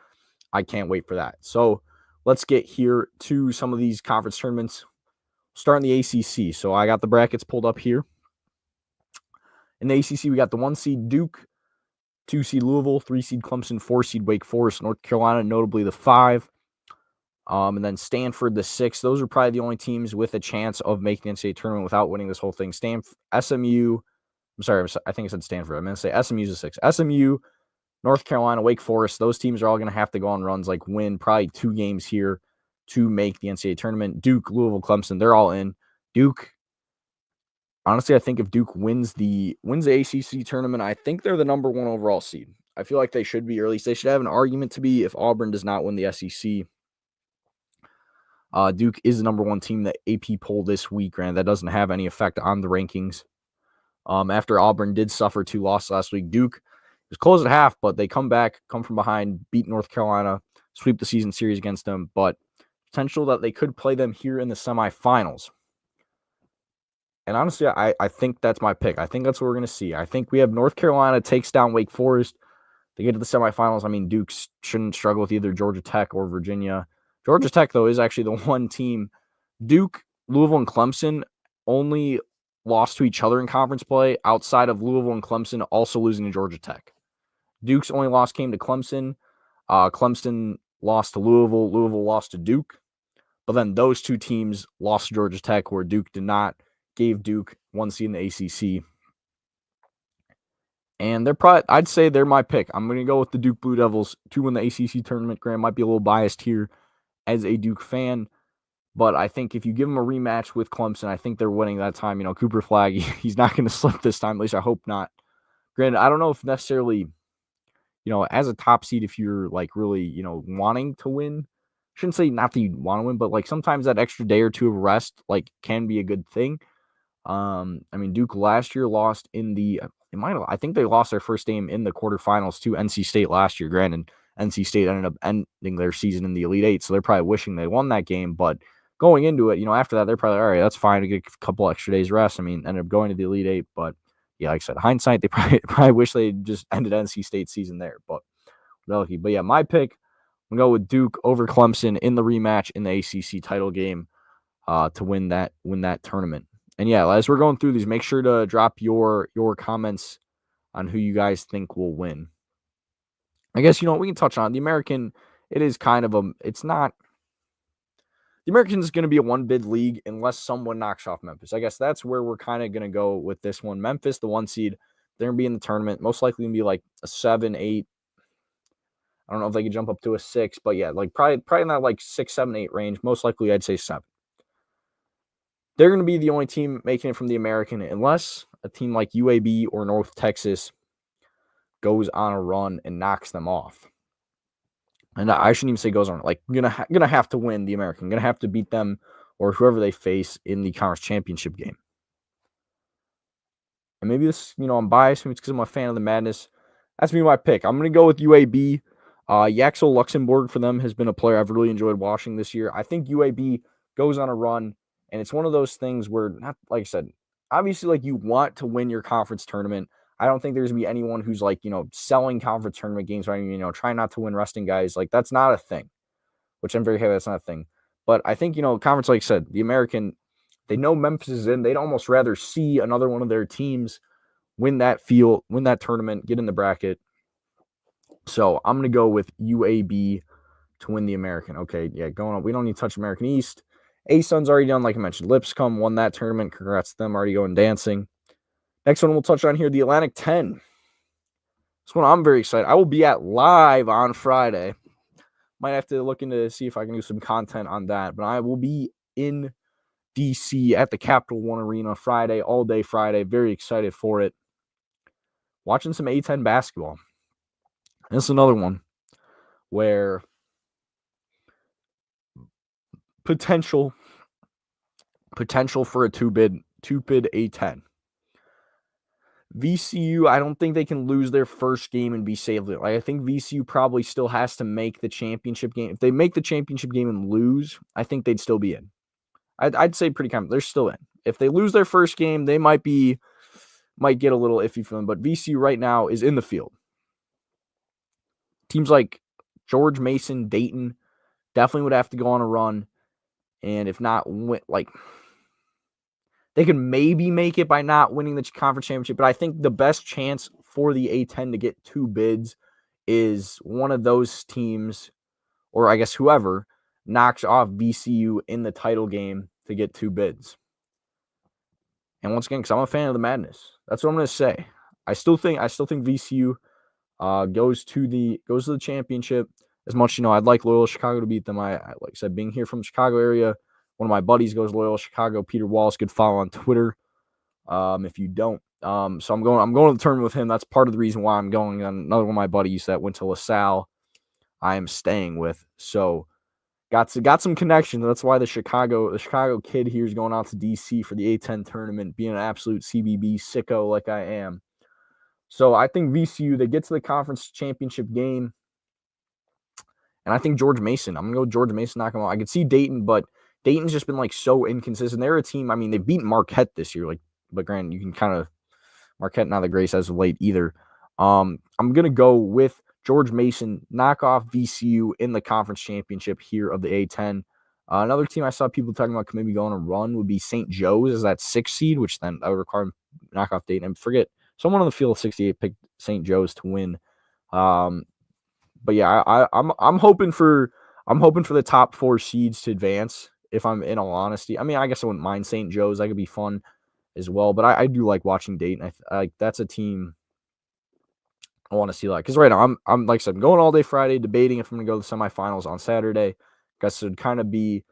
I can't wait for that. So let's get here to some of these conference tournaments. Start in the ACC. So I got the brackets pulled up here. In the ACC, we got the 1 seed Duke, 2 seed Louisville, 3 seed Clemson, 4 seed Wake Forest, North Carolina, notably the 5. And then Stanford, the 6. Those are probably the only teams with a chance of making the NCAA tournament without winning this whole thing. SMU, I'm sorry, I think I said Stanford. I'm going to say SMU's a 6. SMU, North Carolina, Wake Forest, those teams are all going to have to go on runs, like win probably 2 games here to make the NCAA tournament. Duke, Louisville, Clemson, they're all in. Duke, honestly, I think if Duke wins the ACC tournament, I think they're the number 1 overall seed. I feel like they should be, or at least they should have an argument to be if Auburn does not win the SEC. Duke is the number 1 team that AP poll this week. Granted, that doesn't have any effect on the rankings. After Auburn did suffer 2 losses last week, Duke was close at half, but they come from behind, beat North Carolina, sweep the season series against them, but potential that they could play them here in the semifinals. And honestly, I think that's my pick. I think that's what we're going to see. I think we have North Carolina takes down Wake Forest. They get to the semifinals. Duke shouldn't struggle with either Georgia Tech or Virginia. Georgia Tech, though, is actually the one team. Duke, Louisville, and Clemson only lost to each other in conference play outside of Louisville and Clemson also losing to Georgia Tech. Duke's only loss came to Clemson. Clemson lost to Louisville. Louisville lost to Duke. But then those 2 teams lost to Georgia Tech, where Duke did not gave Duke 1 seed in the ACC. And I'd say they're my pick. I'm going to go with the Duke Blue Devils to win the ACC tournament. Grant might be a little biased here as a Duke fan, but I think if you give them a rematch with Clemson, I think they're winning that time. Cooper Flagg, he's not going to slip this time. At least I hope not. Granted, I don't know if necessarily, as a top seed, if you're like really, wanting to win, I shouldn't say not that you want to win, but like sometimes that extra day or two of rest, like can be a good thing. Duke last year lost in I think they lost their first game in the quarterfinals to NC State last year. Granted, NC State ended up ending their season in the Elite Eight, so they're probably wishing they won that game. But going into it, after that, they're probably, all right, that's fine to get a couple extra days rest. Ended up going to the Elite Eight, but yeah, like I said, hindsight, they probably wish they just ended NC State's season there, but they're lucky. But yeah, my pick, I'm going to go with Duke over Clemson in the rematch in the ACC title game to win that tournament. And yeah, as we're going through these, make sure to drop your comments on who you guys think will win. I guess, we can touch on the American. It is kind of it's not. The American is going to be a one-bid league unless someone knocks off Memphis. I guess that's where we're kind of going to go with this one. Memphis, the 1 seed, they're going to be in the tournament. Most likely going to be like a 7, 8. I don't know if they could jump up to a 6, but yeah, like probably in that like 6, 7, 8 range. Most likely, I'd say 7. They're going to be the only team making it from the American unless a team like UAB or North Texas goes on a run and knocks them off. And I shouldn't even say goes on. Like, gonna have to win the American. Gonna have to beat them or whoever they face in the conference championship game. And maybe this, I'm biased. Maybe it's because I'm a fan of the Madness. That's me my pick. I'm going to go with UAB. Yaxel Luxembourg for them has been a player I've really enjoyed watching this year. I think UAB goes on a run, and it's one of those things where, not like I said, obviously, like you want to win your conference tournament. I don't think there's going to be anyone who's like, selling conference tournament games, right? Trying not to win resting guys. Like, that's not a thing, which I'm very happy that's not a thing. But I think, conference, like I said, the American, they know Memphis is in. They'd almost rather see another one of their teams win that tournament, get in the bracket. So I'm going to go with UAB to win the American. Okay, yeah, going on. We don't need to touch American East. A-Sun's already done, like I mentioned. Lipscomb won that tournament. Congrats to them, already going dancing. Next one we'll touch on here, the Atlantic 10. This one I'm very excited. I will be at live on Friday. Might have to look into see if I can do some content on that. But I will be in D.C. at the Capital One Arena Friday, all day Friday. Very excited for it. Watching some A-10 basketball. And this is another one where potential for a two-bid A-10. VCU, I don't think they can lose their first game and be safe. Like, I think VCU probably still has to make the championship game. If they make the championship game and lose, I think they'd still be in. I'd say pretty confident. They're still in. If they lose their first game, they might get a little iffy for them. But VCU right now is in the field. Teams like George Mason, Dayton definitely would have to go on a run. And if not, they could maybe make it by not winning the conference championship. But I think the best chance for the A-10 to get 2 bids is one of those teams, or I guess whoever, knocks off VCU in the title game to get 2 bids. And once again, because I'm a fan of the Madness, that's what I'm going to say. I still think VCU goes to the championship. As much, I'd like Loyola Chicago to beat them. I like I said, being here from the Chicago area, one of my buddies goes to Loyola Chicago. Peter Wallace, good follow on Twitter. If you don't, so I'm going to the tournament with him. That's part of the reason why I'm going. And another one of my buddies that went to LaSalle, I am staying with. So got some connections. That's why the Chicago kid here is going out to DC for the A-10 tournament, being an absolute CBB sicko like I am. So I think VCU, they get to the conference championship game. And I think George Mason, I'm going to go George Mason, knock him out. I could see Dayton, but Dayton's just been so inconsistent. They're a team, they've beaten Marquette this year, but granted, you can kind of, Marquette not the greatest as of late either. I'm going to go with George Mason, knock off VCU in the conference championship here of the A-10. Another team I saw people talking about could maybe go on a run would be St. Joe's as that 6th seed, which then I would require knock off Dayton. And forget, someone on the field of 68 picked St. Joe's to win. But yeah, I'm hoping for the top 4 seeds to advance. If I'm in all honesty, I guess I wouldn't mind St. Joe's. That could be fun. as well. But I do like watching Dayton. That's a team I want to see, like, because right now I'm like I said, I'm going all day Friday debating if I'm going to go to the semifinals on Saturday. Guess it would kind of be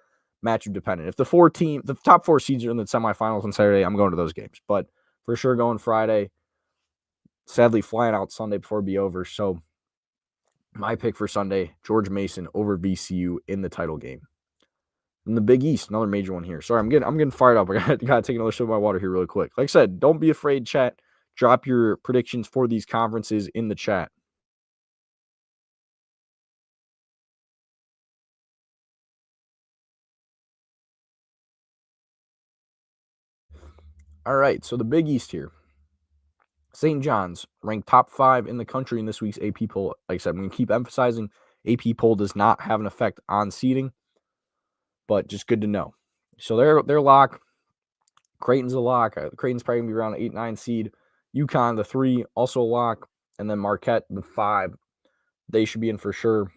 matchup dependent. If the top 4 seeds are in the semifinals on Saturday, I'm going to those games. But for sure going Friday. Sadly, flying out Sunday before it be over. So my pick for Sunday, George Mason over VCU in the title game. In the Big East, another major one here. Sorry, I'm getting fired up. I gotta take another sip of my water here really quick. Like I said, don't be afraid, chat. Drop your predictions for these conferences in the chat. All right, so the Big East here. St. John's ranked top 5 in the country in this week's AP poll. Like I said, I'm going to keep emphasizing AP poll does not have an effect on seeding, but just good to know. So they're lock. Creighton's a lock. Creighton's probably going to be around an 8-9 seed. UConn, the 3, also a lock. And then Marquette, the 5. They should be in for sure.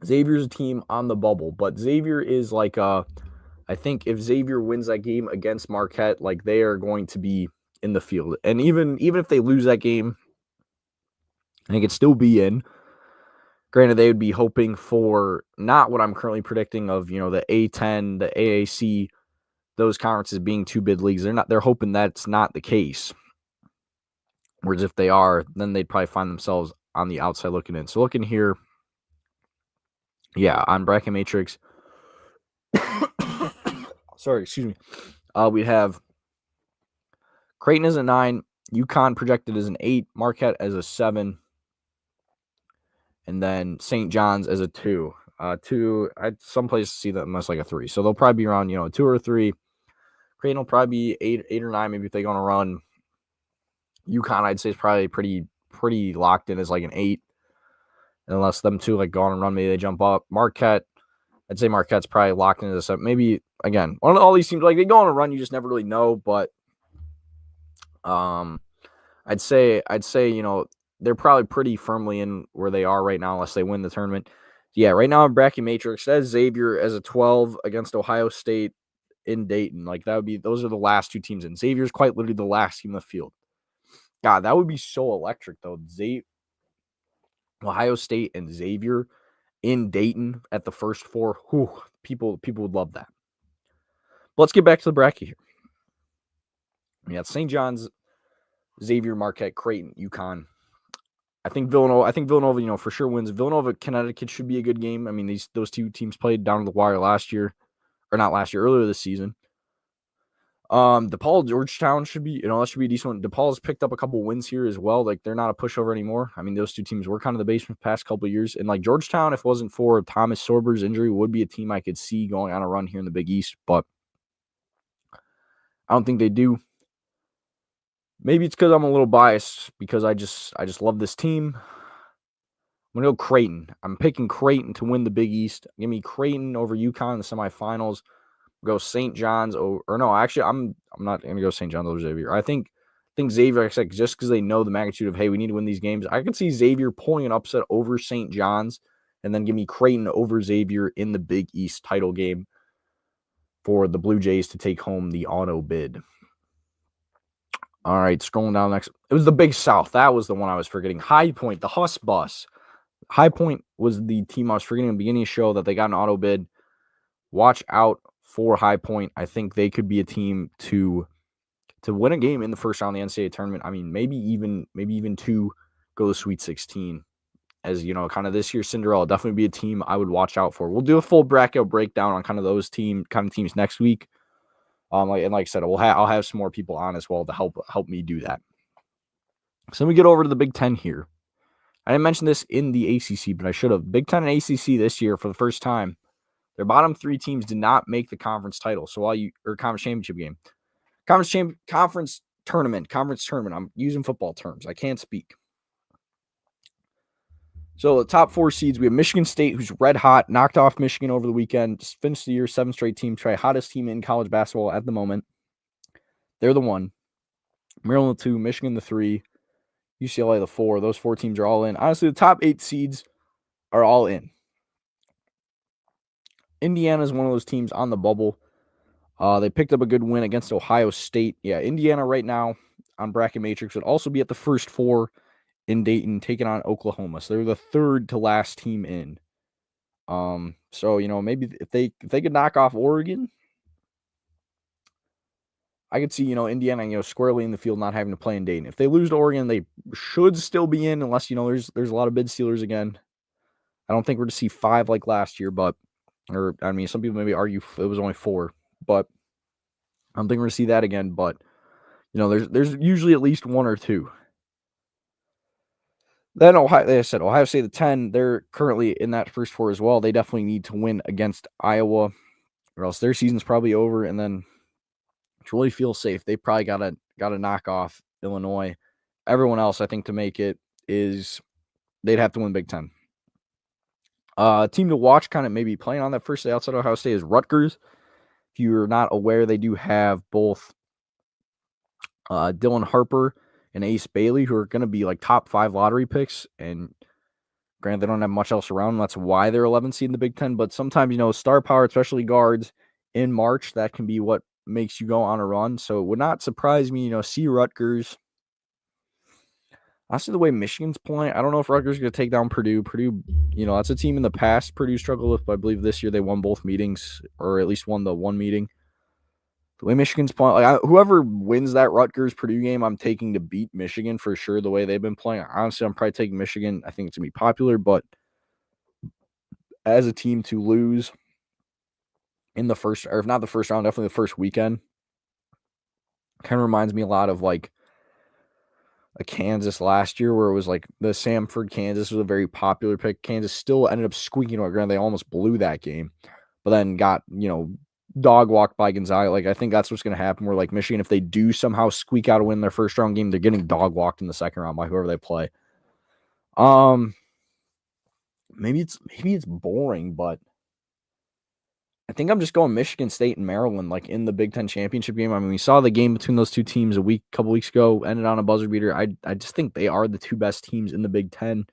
Xavier's a team on the bubble, but Xavier is like I think if Xavier wins that game against Marquette, like they are going to be in the field. And even if they lose that game, they could still be in. Granted, they would be hoping for not what I'm currently predicting of, the A10, the AAC, those conferences being 2 bid leagues. They're hoping that's not the case. Whereas if they are, then they'd probably find themselves on the outside looking in. So looking here, yeah, on Bracket Matrix. Sorry, excuse me. We have Creighton as a 9, UConn projected as an 8, Marquette as a 7, and then St. John's as a 2. Some places see that almost like a 3. So they'll probably be around, 2 or 3. Creighton will probably be 8 or 9, maybe if they go on a run. UConn, I'd say, is probably pretty locked in as like an 8. Unless them two like go on a run, maybe they jump up. Marquette, I'd say Marquette's probably locked into this. Maybe again, one of all these teams like they go on a run, you just never really know. But I'd say they're probably pretty firmly in where they are right now, unless they win the tournament. Yeah, right now in Bracket Matrix, that is Xavier as a 12 against Ohio State in Dayton. Like those are the last 2 teams in. Xavier's quite literally the last team in the field. God, that would be so electric though. Ohio State and Xavier in Dayton at the first 4. Whew, people would love that. But let's get back to the bracket here. We got St. John's, Xavier, Marquette, Creighton, UConn. I think Villanova, for sure wins. Villanova, Connecticut should be a good game. I mean, those 2 teams played down to the wire earlier this season. DePaul, Georgetown should be, that should be a decent one. DePaul's picked up a couple wins here as well. Like, they're not a pushover anymore. I mean, those 2 teams were kind of the basement the past couple of years. And, like, Georgetown, if it wasn't for Thomas Sorber's injury, would be a team I could see going on a run here in the Big East. But I don't think they do. Maybe it's because I'm a little biased because I just love this team. I'm going to go Creighton. I'm picking Creighton to win the Big East. Give me Creighton over UConn in the semifinals. Go St. John's I'm not going to go St. John's over Xavier. I think Xavier, like I said, just because they know the magnitude of, hey, we need to win these games. I could see Xavier pulling an upset over St. John's and then give me Creighton over Xavier in the Big East title game for the Blue Jays to take home the auto bid. All right, scrolling down next. It was the Big South. That was the one I was forgetting. High Point, the Huss Bus. High Point was the team I was forgetting at the beginning of the show that they got an auto bid. Watch out for High Point. I think they could be a team to win a game in the first round of the NCAA tournament. I mean, maybe even 2 go to Sweet 16. As kind of this year's Cinderella, definitely be a team I would watch out for. We'll do a full bracket breakdown on kind of those teams next week. Like I said, I'll have some more people on as well to help me do that. So then we get over to the Big Ten here. I didn't mention this in the ACC, but I should have. Big Ten and ACC this year for the first time. Their bottom 3 teams did not make the conference title. So conference championship game, conference tournament. I'm using football terms. I can't speak. So the top 4 seeds, we have Michigan State, who's red hot, knocked off Michigan over the weekend, just finished the year 7 straight teams, try hottest team in college basketball at the moment. They're the 1. Maryland the 2, Michigan the 3, UCLA the 4. Those 4 teams are all in. Honestly, the top 8 seeds are all in. Indiana is one of those teams on the bubble. They picked up a good win against Ohio State. Yeah, Indiana right now on bracket matrix would also be at the first 4 in Dayton, taking on Oklahoma. So they're the third to last team in. So maybe if they could knock off Oregon, I could see Indiana squarely in the field, not having to play in Dayton. If they lose to Oregon, they should still be in, unless there's a lot of bid stealers again. I don't think we're to see 5 like last year, some people maybe argue it was only 4, but I don't think we're going to see that again. But there's usually at least 1 or 2. Then like I said, Ohio State, the 10, they're currently in that first 4 as well. They definitely need to win against Iowa, or else their season's probably over. And then to really feel safe, they probably gotta knock off Illinois. Everyone else, I think, to make it is they'd have to win Big Ten. Team to watch, kind of maybe playing on that first day outside Ohio State, is Rutgers. If you're not aware, they do have both Dylan Harper and Ace Bailey, who are going to be like top 5 lottery picks. And granted, they don't have much else around. That's why they're 11th seed in the Big Ten. But sometimes, star power, especially guards in March, that can be what makes you go on a run. So it would not surprise me, see Rutgers. Honestly, the way Michigan's playing, I don't know if Rutgers is going to take down Purdue. Purdue, that's a team in the past Purdue struggled with, but I believe this year they won both meetings, or at least won the one meeting. The way Michigan's playing, whoever wins that Rutgers-Purdue game, I'm taking to beat Michigan for sure, the way they've been playing. Honestly, I'm probably taking Michigan. I think it's going to be popular, but as a team to lose in the first, or if not the first round, definitely the first weekend, kind of reminds me a lot of like a Kansas last year, where it was like the Samford Kansas was a very popular pick. Kansas still ended up squeaking out. Granted, they almost blew that game, but then got dog walked by Gonzaga. Like, I think that's what's going to happen. Where like Michigan, if they do somehow squeak out a win in their first round game, they're getting dog walked in the second round by whoever they play. Maybe it's boring, but I think I'm just going Michigan State and Maryland, like in the Big Ten championship game. I mean, we saw the game between those two teams a couple weeks ago, ended on a buzzer beater. I just think they are the 2 best teams in the Big Ten.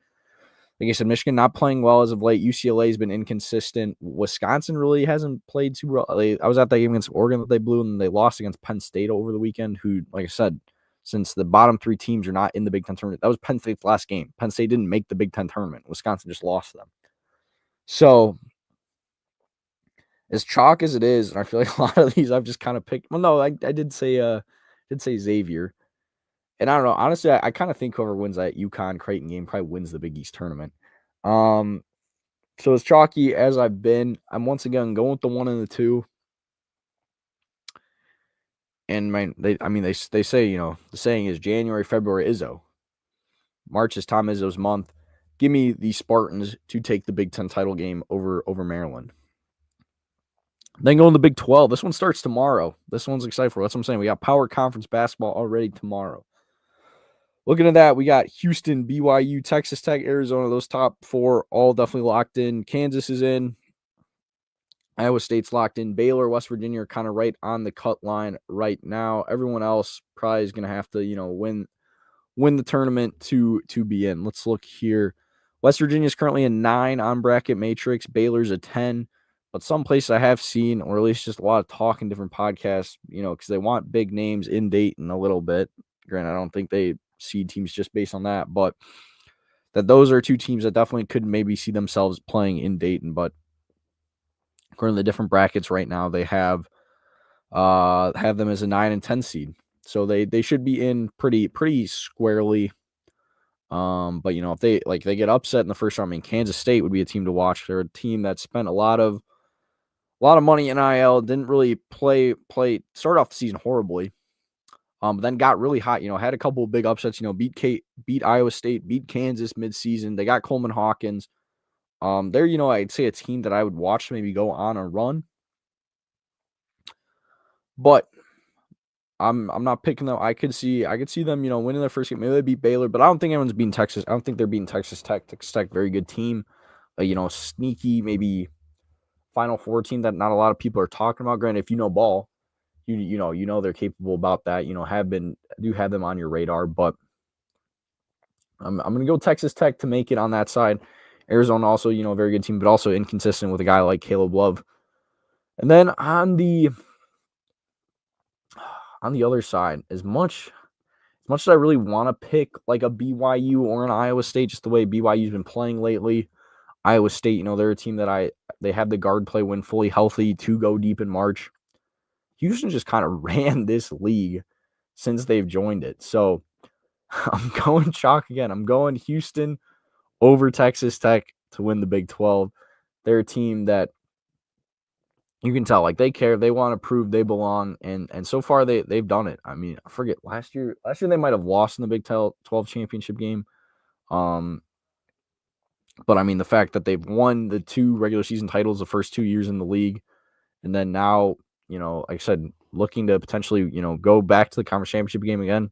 Like I said, Michigan not playing well as of late. UCLA has been inconsistent. Wisconsin really hasn't played too well. I was at that game against Oregon that they blew, and they lost against Penn State over the weekend, who, like I said, since the bottom 3 teams are not in the Big Ten tournament, that was Penn State's last game. Penn State didn't make the Big Ten tournament. Wisconsin just lost them. So, as chalk as it is, and I feel like a lot of these I've just kind of picked. Well, no, I did say Xavier. And I don't know. Honestly, I kind of think whoever wins that UConn Creighton game probably wins the Big East tournament. So as chalky as I've been, I'm once again going with the 1 and the 2. And they say, the saying is January, February, Izzo. March is Tom Izzo's month. Give me the Spartans to take the Big Ten title game over Maryland. Then going to the Big 12. This one starts tomorrow. This one's exciting for. That's what I'm saying. We got Power Conference basketball already tomorrow. Looking at that, we got Houston, BYU, Texas Tech, Arizona. Those top 4 all definitely locked in. Kansas is in. Iowa State's locked in. Baylor, West Virginia are kind of right on the cut line right now. Everyone else probably is going to have to, win the tournament to be in. Let's look here. West Virginia is currently a 9 on bracket matrix. Baylor's a 10. But some places I have seen, or at least just a lot of talk in different podcasts, because they want big names in Dayton a little bit. Granted, I don't think they seed teams just based on that, but that those are 2 teams that definitely could maybe see themselves playing in Dayton. But according to the different brackets right now, they have them as a 9 and 10 seed. So they should be in pretty squarely. But if they get upset in the first round, I mean, Kansas State would be a team to watch. They're a team that spent a lot of money in NIL, didn't really start off the season horribly. But then got really hot, had a couple of big upsets, beat Iowa State, beat Kansas midseason. They got Coleman Hawkins. They're, I'd say a team that I would watch maybe go on a run. But I'm not picking them. I could see them, winning their first game. Maybe they beat Baylor, but I don't think anyone's beating Texas. I don't think they're beating Texas Tech. Texas Tech, very good team. Sneaky, maybe Final Four team that not a lot of people are talking about. Granted, if you know ball, you know they're capable about that. Have them on your radar, but I'm gonna go Texas Tech to make it on that side. Arizona also, a very good team, but also inconsistent with a guy like Caleb Love. And then on the on the other side, as much as I really want to pick like a BYU or an Iowa State, just the way BYU's been playing lately, Iowa State, they're a team that they have the guard play when fully healthy to go deep in March. Houston just kind of ran this league since they've joined it. So I'm going chalk again. I'm going Houston over Texas Tech to win the Big 12. They're a team that you can tell, like, they care. They want to prove they belong, and so far they've done it. I mean, I forget last year they might have lost in the Big 12 championship game. But I mean, the fact that they've won the 2 regular season titles the first 2 years in the league, and then now, like I said, looking to potentially, go back to the conference championship game again.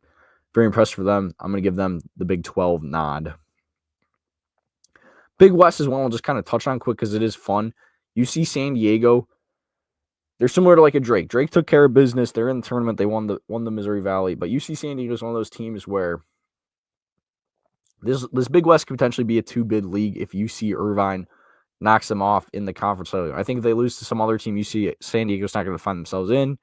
Very impressed for them. I'm going to give them the Big 12 nod. Big West is one I'll just kind of touch on quick because it is fun. UC San Diego, they're similar to like a Drake. Drake took care of business. They're in the tournament. They won the Missouri Valley. But UC San Diego is one of those teams where this Big West could potentially be a 2-bid league if UC Irvine knocks them off in the conference. I think if they lose to some other team, UC San Diego's not going to find themselves in.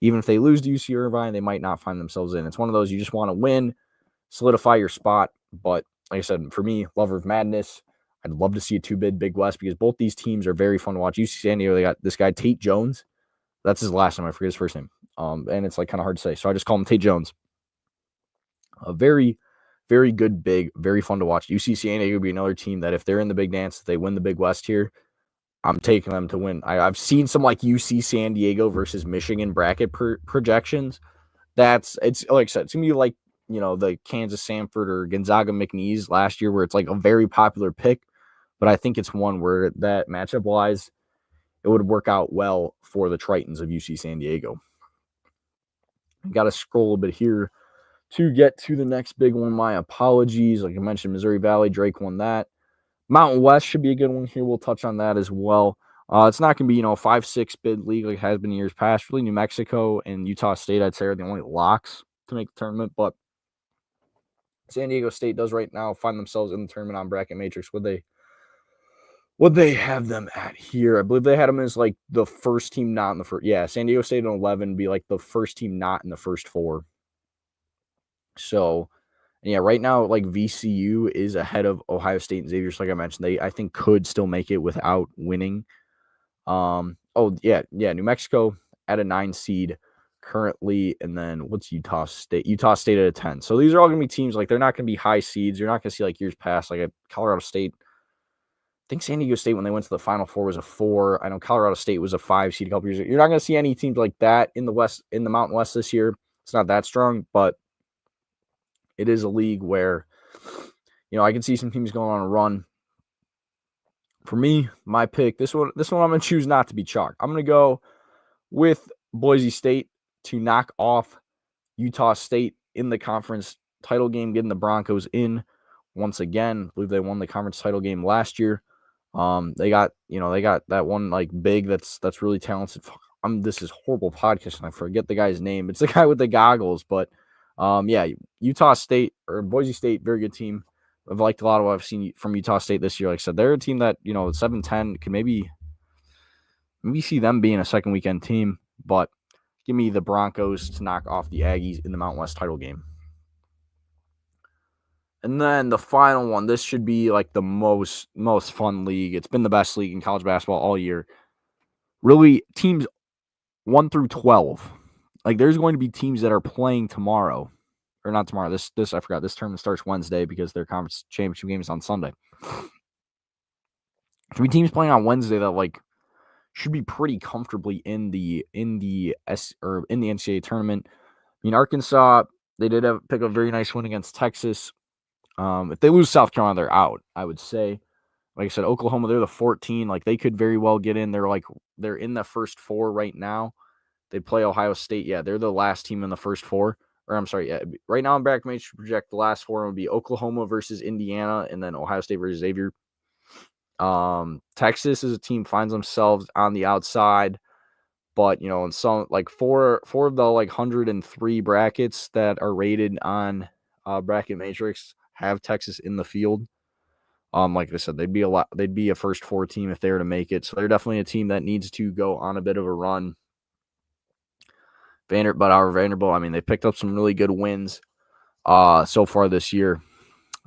Even if they lose to UC Irvine, they might not find themselves in. It's one of those you just want to win, solidify your spot. But like I said, for me, lover of madness, I'd love to see a 2-bid Big West because both these teams are very fun to watch. UC San Diego, they got this guy, Tate Jones. That's his last name. I forget his first name. And it's like kind of hard to say. So I just call him Tate Jones. A very, very good big, very fun to watch. UC San Diego would be another team that if they're in the big dance, if they win the Big West here, I'm taking them to win. I've seen some like UC San Diego versus Michigan bracket projections. It's like I said, it's going to be like, the Kansas Sanford or Gonzaga McNeese last year where it's like a very popular pick. But I think it's one where that matchup wise, it would work out well for the Tritons of UC San Diego. Got to scroll a bit here to get to the next big one. My apologies. Like I mentioned, Missouri Valley, Drake won that. Mountain West should be a good one here. We'll touch on that as well. It's not going to be, a 5-6 bid league like it has been in years past. Really, New Mexico and Utah State, I'd say, are the only locks to make the tournament. But San Diego State does right now find themselves in the tournament on Bracket Matrix. Would they have them at here? I believe they had them as like the first team not in the first. Yeah, San Diego State in 11 be like the first team not in the first 4. So, yeah, right now, like VCU is ahead of Ohio State and Xavier. So like I mentioned, they I think could still make it without winning. New Mexico at a 9 seed currently, and then what's Utah State? Utah State at a 10. So these are all going to be teams like they're not going to be high seeds. You're not going to see like years past like a Colorado State. I think San Diego State when they went to the Final Four was a 4. I know Colorado State was a 5 seed a couple years ago. You're not going to see any teams like that in the West, in the Mountain West this year. It's not that strong, but it is a league where, I can see some teams going on a run. For me, my pick, this one I'm going to choose not to be chalk. I'm going to go with Boise State to knock off Utah State in the conference title game, getting the Broncos in once again. I believe they won the conference title game last year. They got that one like big that's really talented. This is horrible podcast, and I forget the guy's name. It's the guy with the goggles, but Utah State or Boise State, very good team. I've liked a lot of what I've seen from Utah State this year. Like I said, they're a team that 7-10 can maybe see them being a second weekend team, but give me the Broncos to knock off the Aggies in the Mountain West title game. And then the final one, this should be like the most fun league. It's been the best league in college basketball all year. Really, teams 1 through 12. Like there's going to be teams that are playing tomorrow. Or not tomorrow. This I forgot. This tournament starts Wednesday because their conference championship game is on Sunday. There'll be teams playing on Wednesday that like should be pretty comfortably in the NCAA tournament. I mean, Arkansas, they did pick a very nice win against Texas. If they lose South Carolina, they're out, I would say. Like I said, Oklahoma, they're the 14. Like they could very well get in. They're in the first 4 right now. They play Ohio State. Yeah, they're the last team in the first 4. Or I'm sorry, yeah. Right now, I'm back to project the last 4 would be Oklahoma versus Indiana, and then Ohio State versus Xavier. Texas as a team finds themselves on the outside, but in some like four of the like 103 brackets that are rated on Bracket Matrix have Texas in the field. Like I said, they'd be a first 4 team if they were to make it. So they're definitely a team that needs to go on a bit of a run. Vanderbilt, I mean, they picked up some really good wins so far this year.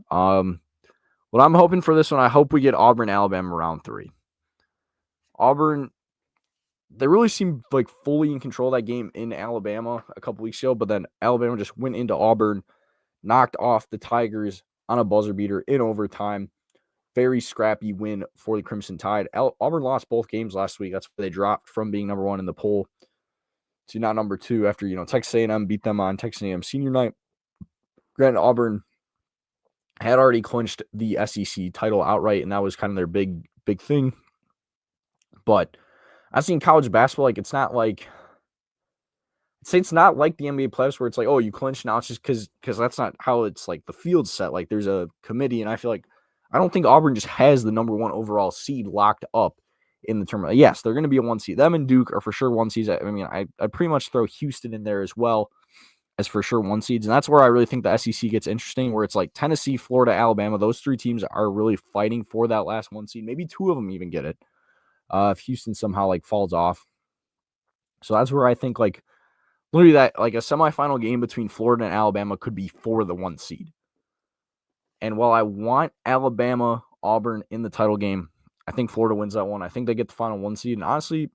What I'm hoping for this one, I hope we get Auburn, Alabama round 3. Auburn, they really seemed like fully in control of that game in Alabama a couple weeks ago, but then Alabama just went into Auburn, knocked off the Tigers on a buzzer beater in overtime. Very scrappy win for the Crimson Tide. Auburn lost both games last week. That's why they dropped from being number 1 in the poll to not number 2 after, Texas A&M beat them on Texas A&M senior night. Granted, Auburn had already clinched the SEC title outright, and that was kind of their big thing. But I've seen college basketball, it's not like it's not like the NBA playoffs where it's like, oh, you clinch now. It's just because that's not how it's like the field's set. Like there's a committee, and I feel like I don't think Auburn just has the number 1 overall seed locked up in the tournament. Yes, they're going to be a 1 seed. Them and Duke are for sure 1 seeds. I mean, I pretty much throw Houston in there as well as for sure 1 seeds, and that's where I really think the SEC gets interesting, where it's like Tennessee, Florida, Alabama. Those 3 teams are really fighting for that last 1 seed. Maybe 2 of them even get it if Houston somehow falls off. So that's where I think literally that a semifinal game between Florida and Alabama could be for the 1 seed. And while I want Alabama, Auburn in the title game, I think Florida wins that one. I think they get the final 1 seed. And honestly,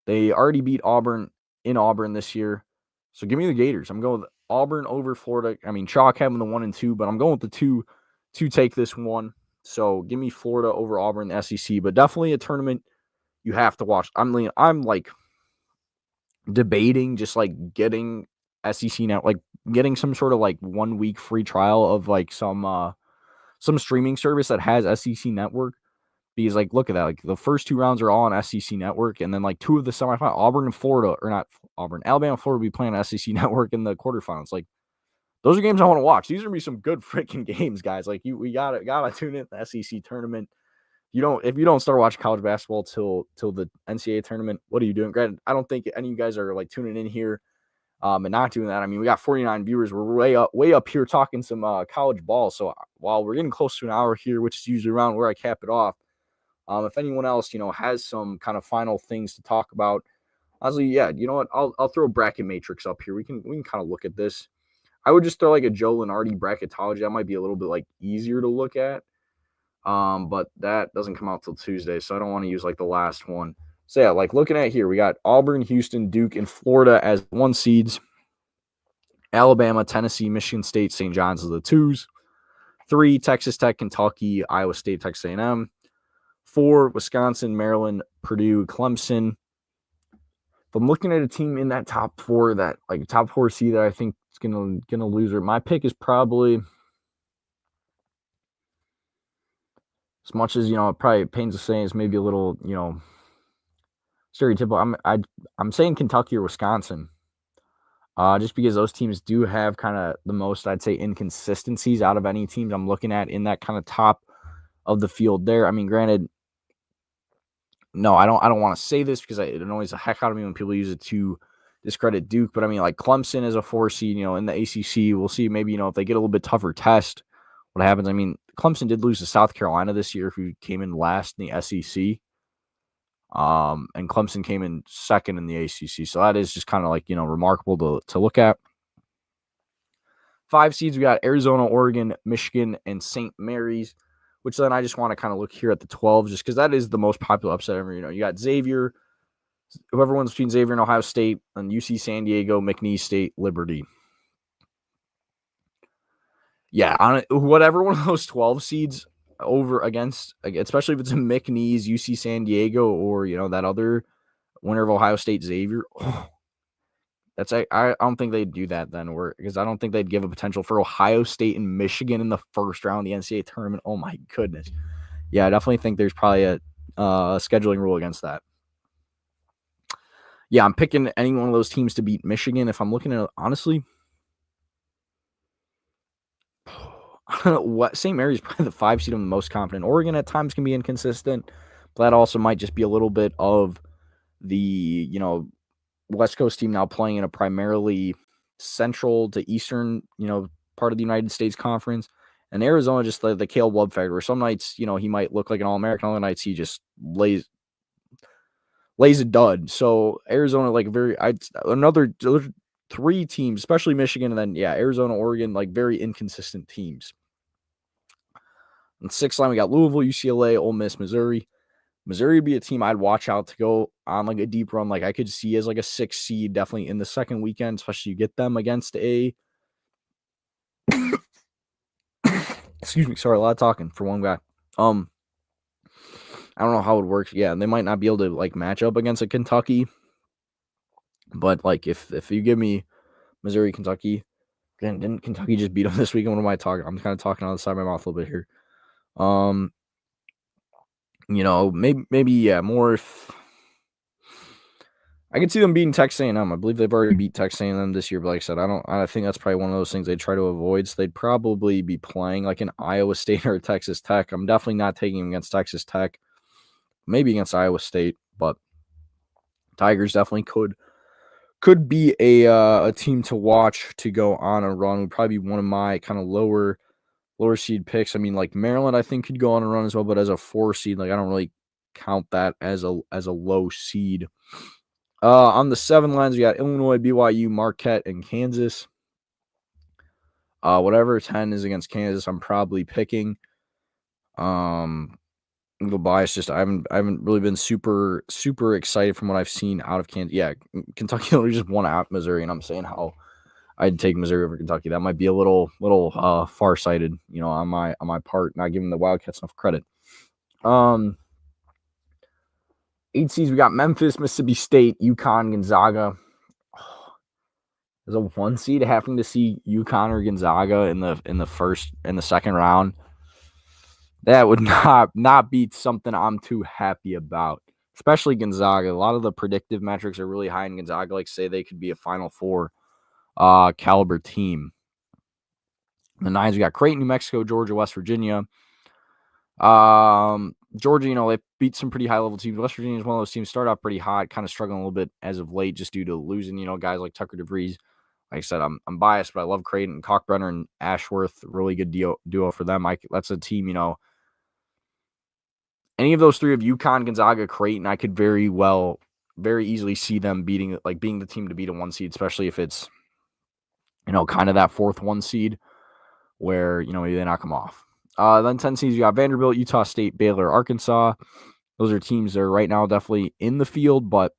they already beat Auburn in Auburn this year. So give me the Gators. I'm going with Auburn over Florida. I mean, chalk having the 1 and 2, but I'm going with the 2 to take this one. So give me Florida over Auburn, the SEC. But definitely a tournament you have to watch. I'm debating just getting SEC now, getting some sort of 1 week free trial of some streaming service that has SEC Network, because look at that, the first 2 rounds are all on SEC Network, and then 2 of the semifinals, Auburn and Florida, or not Auburn, Alabama and Florida will be playing on SEC Network in the quarterfinals. Those are games I want to watch. These are gonna be some good freaking games, guys. We gotta tune in the SEC tournament. If you don't start watching college basketball till the NCAA tournament, what are you doing? Granted, I don't think any of you guys are tuning in here and not doing that. I mean, we got 49 viewers. We're way up here talking some college ball. So while we're getting close to an hour here, which is usually around where I cap it off, if anyone else has some kind of final things to talk about, honestly, yeah, you know what? I'll throw a bracket matrix up here. We can kind of look at this. I would just throw a Joe Lenardi bracketology. That might be a little bit easier to look at. But that doesn't come out till Tuesday, so I don't want to use the last one. So yeah, looking at here, we got Auburn, Houston, Duke, and Florida as 1 seeds. Alabama, Tennessee, Michigan State, St. John's as the 2s. 3, Texas Tech, Kentucky, Iowa State, Texas A&M. 4, Wisconsin, Maryland, Purdue, Clemson. If I'm looking at a team in that top 4, that top 4 seed that I think is gonna lose, or my pick is probably, as much as it probably pains to say, it's maybe a little stereotypical. I'm saying Kentucky or Wisconsin, just because those teams do have kind of the most, I'd say, inconsistencies out of any teams I'm looking at in that kind of top of the field there. I mean, granted, no, I don't want to say this because it annoys the heck out of me when people use it to discredit Duke. But I mean, Clemson is a 4 seed, in the ACC. We'll see maybe if they get a little bit tougher test, what happens. I mean, Clemson did lose to South Carolina this year, who came in last in the SEC. And Clemson came in 2nd in the ACC. So that is just kind of remarkable to look at. 5 seeds, we got Arizona, Oregon, Michigan, and St. Mary's, which then I just want to kind of look here at the 12, just because that is the most popular upset ever. You got Xavier, whoever wins between Xavier and Ohio State, and UC San Diego, McNeese State, Liberty. Yeah, whatever one of those 12 seeds over against, especially if it's a McNeese, UC San Diego, or that other winner of Ohio State, Xavier. Oh, I don't think they'd do that then, because I don't think they'd give a potential for Ohio State and Michigan in the first round of the NCAA tournament. Oh my goodness. Yeah, I definitely think there's probably a scheduling rule against that. Yeah, I'm picking any one of those teams to beat Michigan. If I'm looking at, honestly, I don't know what, St. Mary's probably the 5 seed I'm the most confident. Oregon at times can be inconsistent, but that also might just be a little bit of the, West Coast team now playing in a primarily central to eastern, part of the United States Conference. And Arizona, just the Caleb Love factor, where some nights, he might look like an All-American. Other nights, he just lays lays a dud. So Arizona, like another 3 teams, especially Michigan, and then Arizona, Oregon, like very inconsistent teams. On 6th line, we got Louisville, UCLA, Ole Miss, Missouri. Missouri would be a team I'd watch out to go on like a deep run. Like I could see as like a 6 seed definitely in the second weekend, especially you get them against a excuse me, sorry, a lot of talking for one guy. I don't know how it works. Yeah, they might not be able to like match up against a Kentucky. But like if you give me Missouri, Kentucky, didn't Kentucky just beat them this weekend? What am I talking? I'm kind of talking on the side of my mouth a little bit here. Maybe more if I could see them beating Texas A&M. I believe they've already beat Texas A&M this year, but like I said, I think that's probably one of those things they try to avoid. So they'd probably be playing like an Iowa State or Texas Tech. I'm definitely not taking them against Texas Tech. Maybe against Iowa State, but Tigers definitely could be a team to watch to go on a run. Would probably be one of my kind of lower seed picks. I mean, like Maryland, I think could go on a run as well, but as a 4 seed, like I don't really count that as a low seed. On the 7 lines, we got Illinois, BYU, Marquette, and Kansas. Whatever 10 is against Kansas, I'm probably picking. I'm a little biased. Just I haven't really been super excited from what I've seen out of Kansas. Yeah, Kentucky only just won out Missouri, and I'm saying how I'd take Missouri over Kentucky. That might be a little far-sighted, on my part, not giving the Wildcats enough credit. 8 seeds, we got Memphis, Mississippi State, UConn, Gonzaga. As a 1 seed, having to see UConn or Gonzaga in the second round, that would not be something I'm too happy about. Especially Gonzaga. A lot of the predictive metrics are really high in Gonzaga. Like say they could be a Final Four caliber team. The 9s, we got Creighton, New Mexico, Georgia, West Virginia. Georgia, they beat some pretty high-level teams. West Virginia is one of those teams start out pretty hot, kind of struggling a little bit as of late just due to losing, guys like Tucker DeVries. Like I said, I'm biased, but I love Creighton. Kalkbrenner and Ashworth, really good duo for them. That's a team, any of those 3 of UConn, Gonzaga, Creighton, I could very easily see them being the team to beat a 1 seed, especially if it's, kind of that 4th 1 seed where, maybe they knock them off. Then 10 seeds, you got Vanderbilt, Utah State, Baylor, Arkansas. Those are teams that are right now definitely in the field, but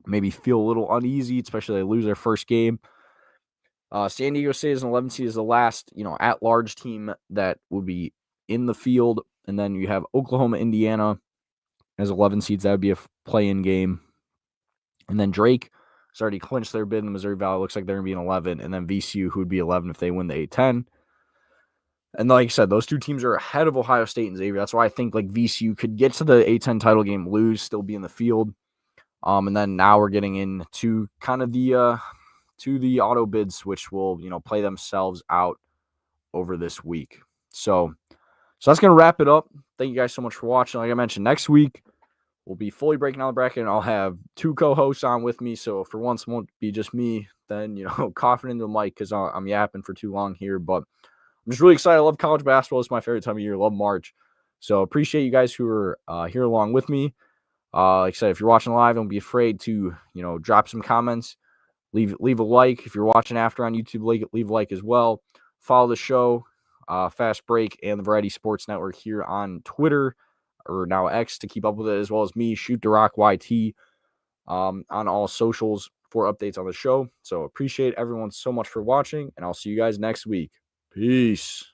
maybe feel a little uneasy, especially they lose their first game. San Diego State is an 11 seed, is the last, at-large team that would be in the field. And then you have Oklahoma, Indiana as 11 seeds. That would be a play-in game. And then Drake has already clinched their bid in the Missouri Valley. Looks like they're going to be an 11. And then VCU, who would be 11 if they win the A-10. And like I said, those 2 teams are ahead of Ohio State and Xavier. That's why I think like VCU could get to the A-10 title game, lose, still be in the field. And then now we're getting into kind of the auto bids, which will play themselves out over this week. So that's gonna wrap it up. Thank you guys so much for watching. Like I mentioned, next week we'll be fully breaking down the bracket, and I'll have 2 co-hosts on with me. So for once, it won't be just me. Then coughing into the mic because I'm yapping for too long here, but I'm just really excited. I love college basketball. It's my favorite time of year. I love March. So appreciate you guys who are here along with me. Like I said, if you're watching live, don't be afraid to, drop some comments. Leave a like. If you're watching after on YouTube, leave a like as well. Follow the show, Fast Break, and the Variety Sports Network here on Twitter, or now X, to keep up with it, as well as me, Shoot the Rock YT, on all socials for updates on the show. So appreciate everyone so much for watching, and I'll see you guys next week. Peace.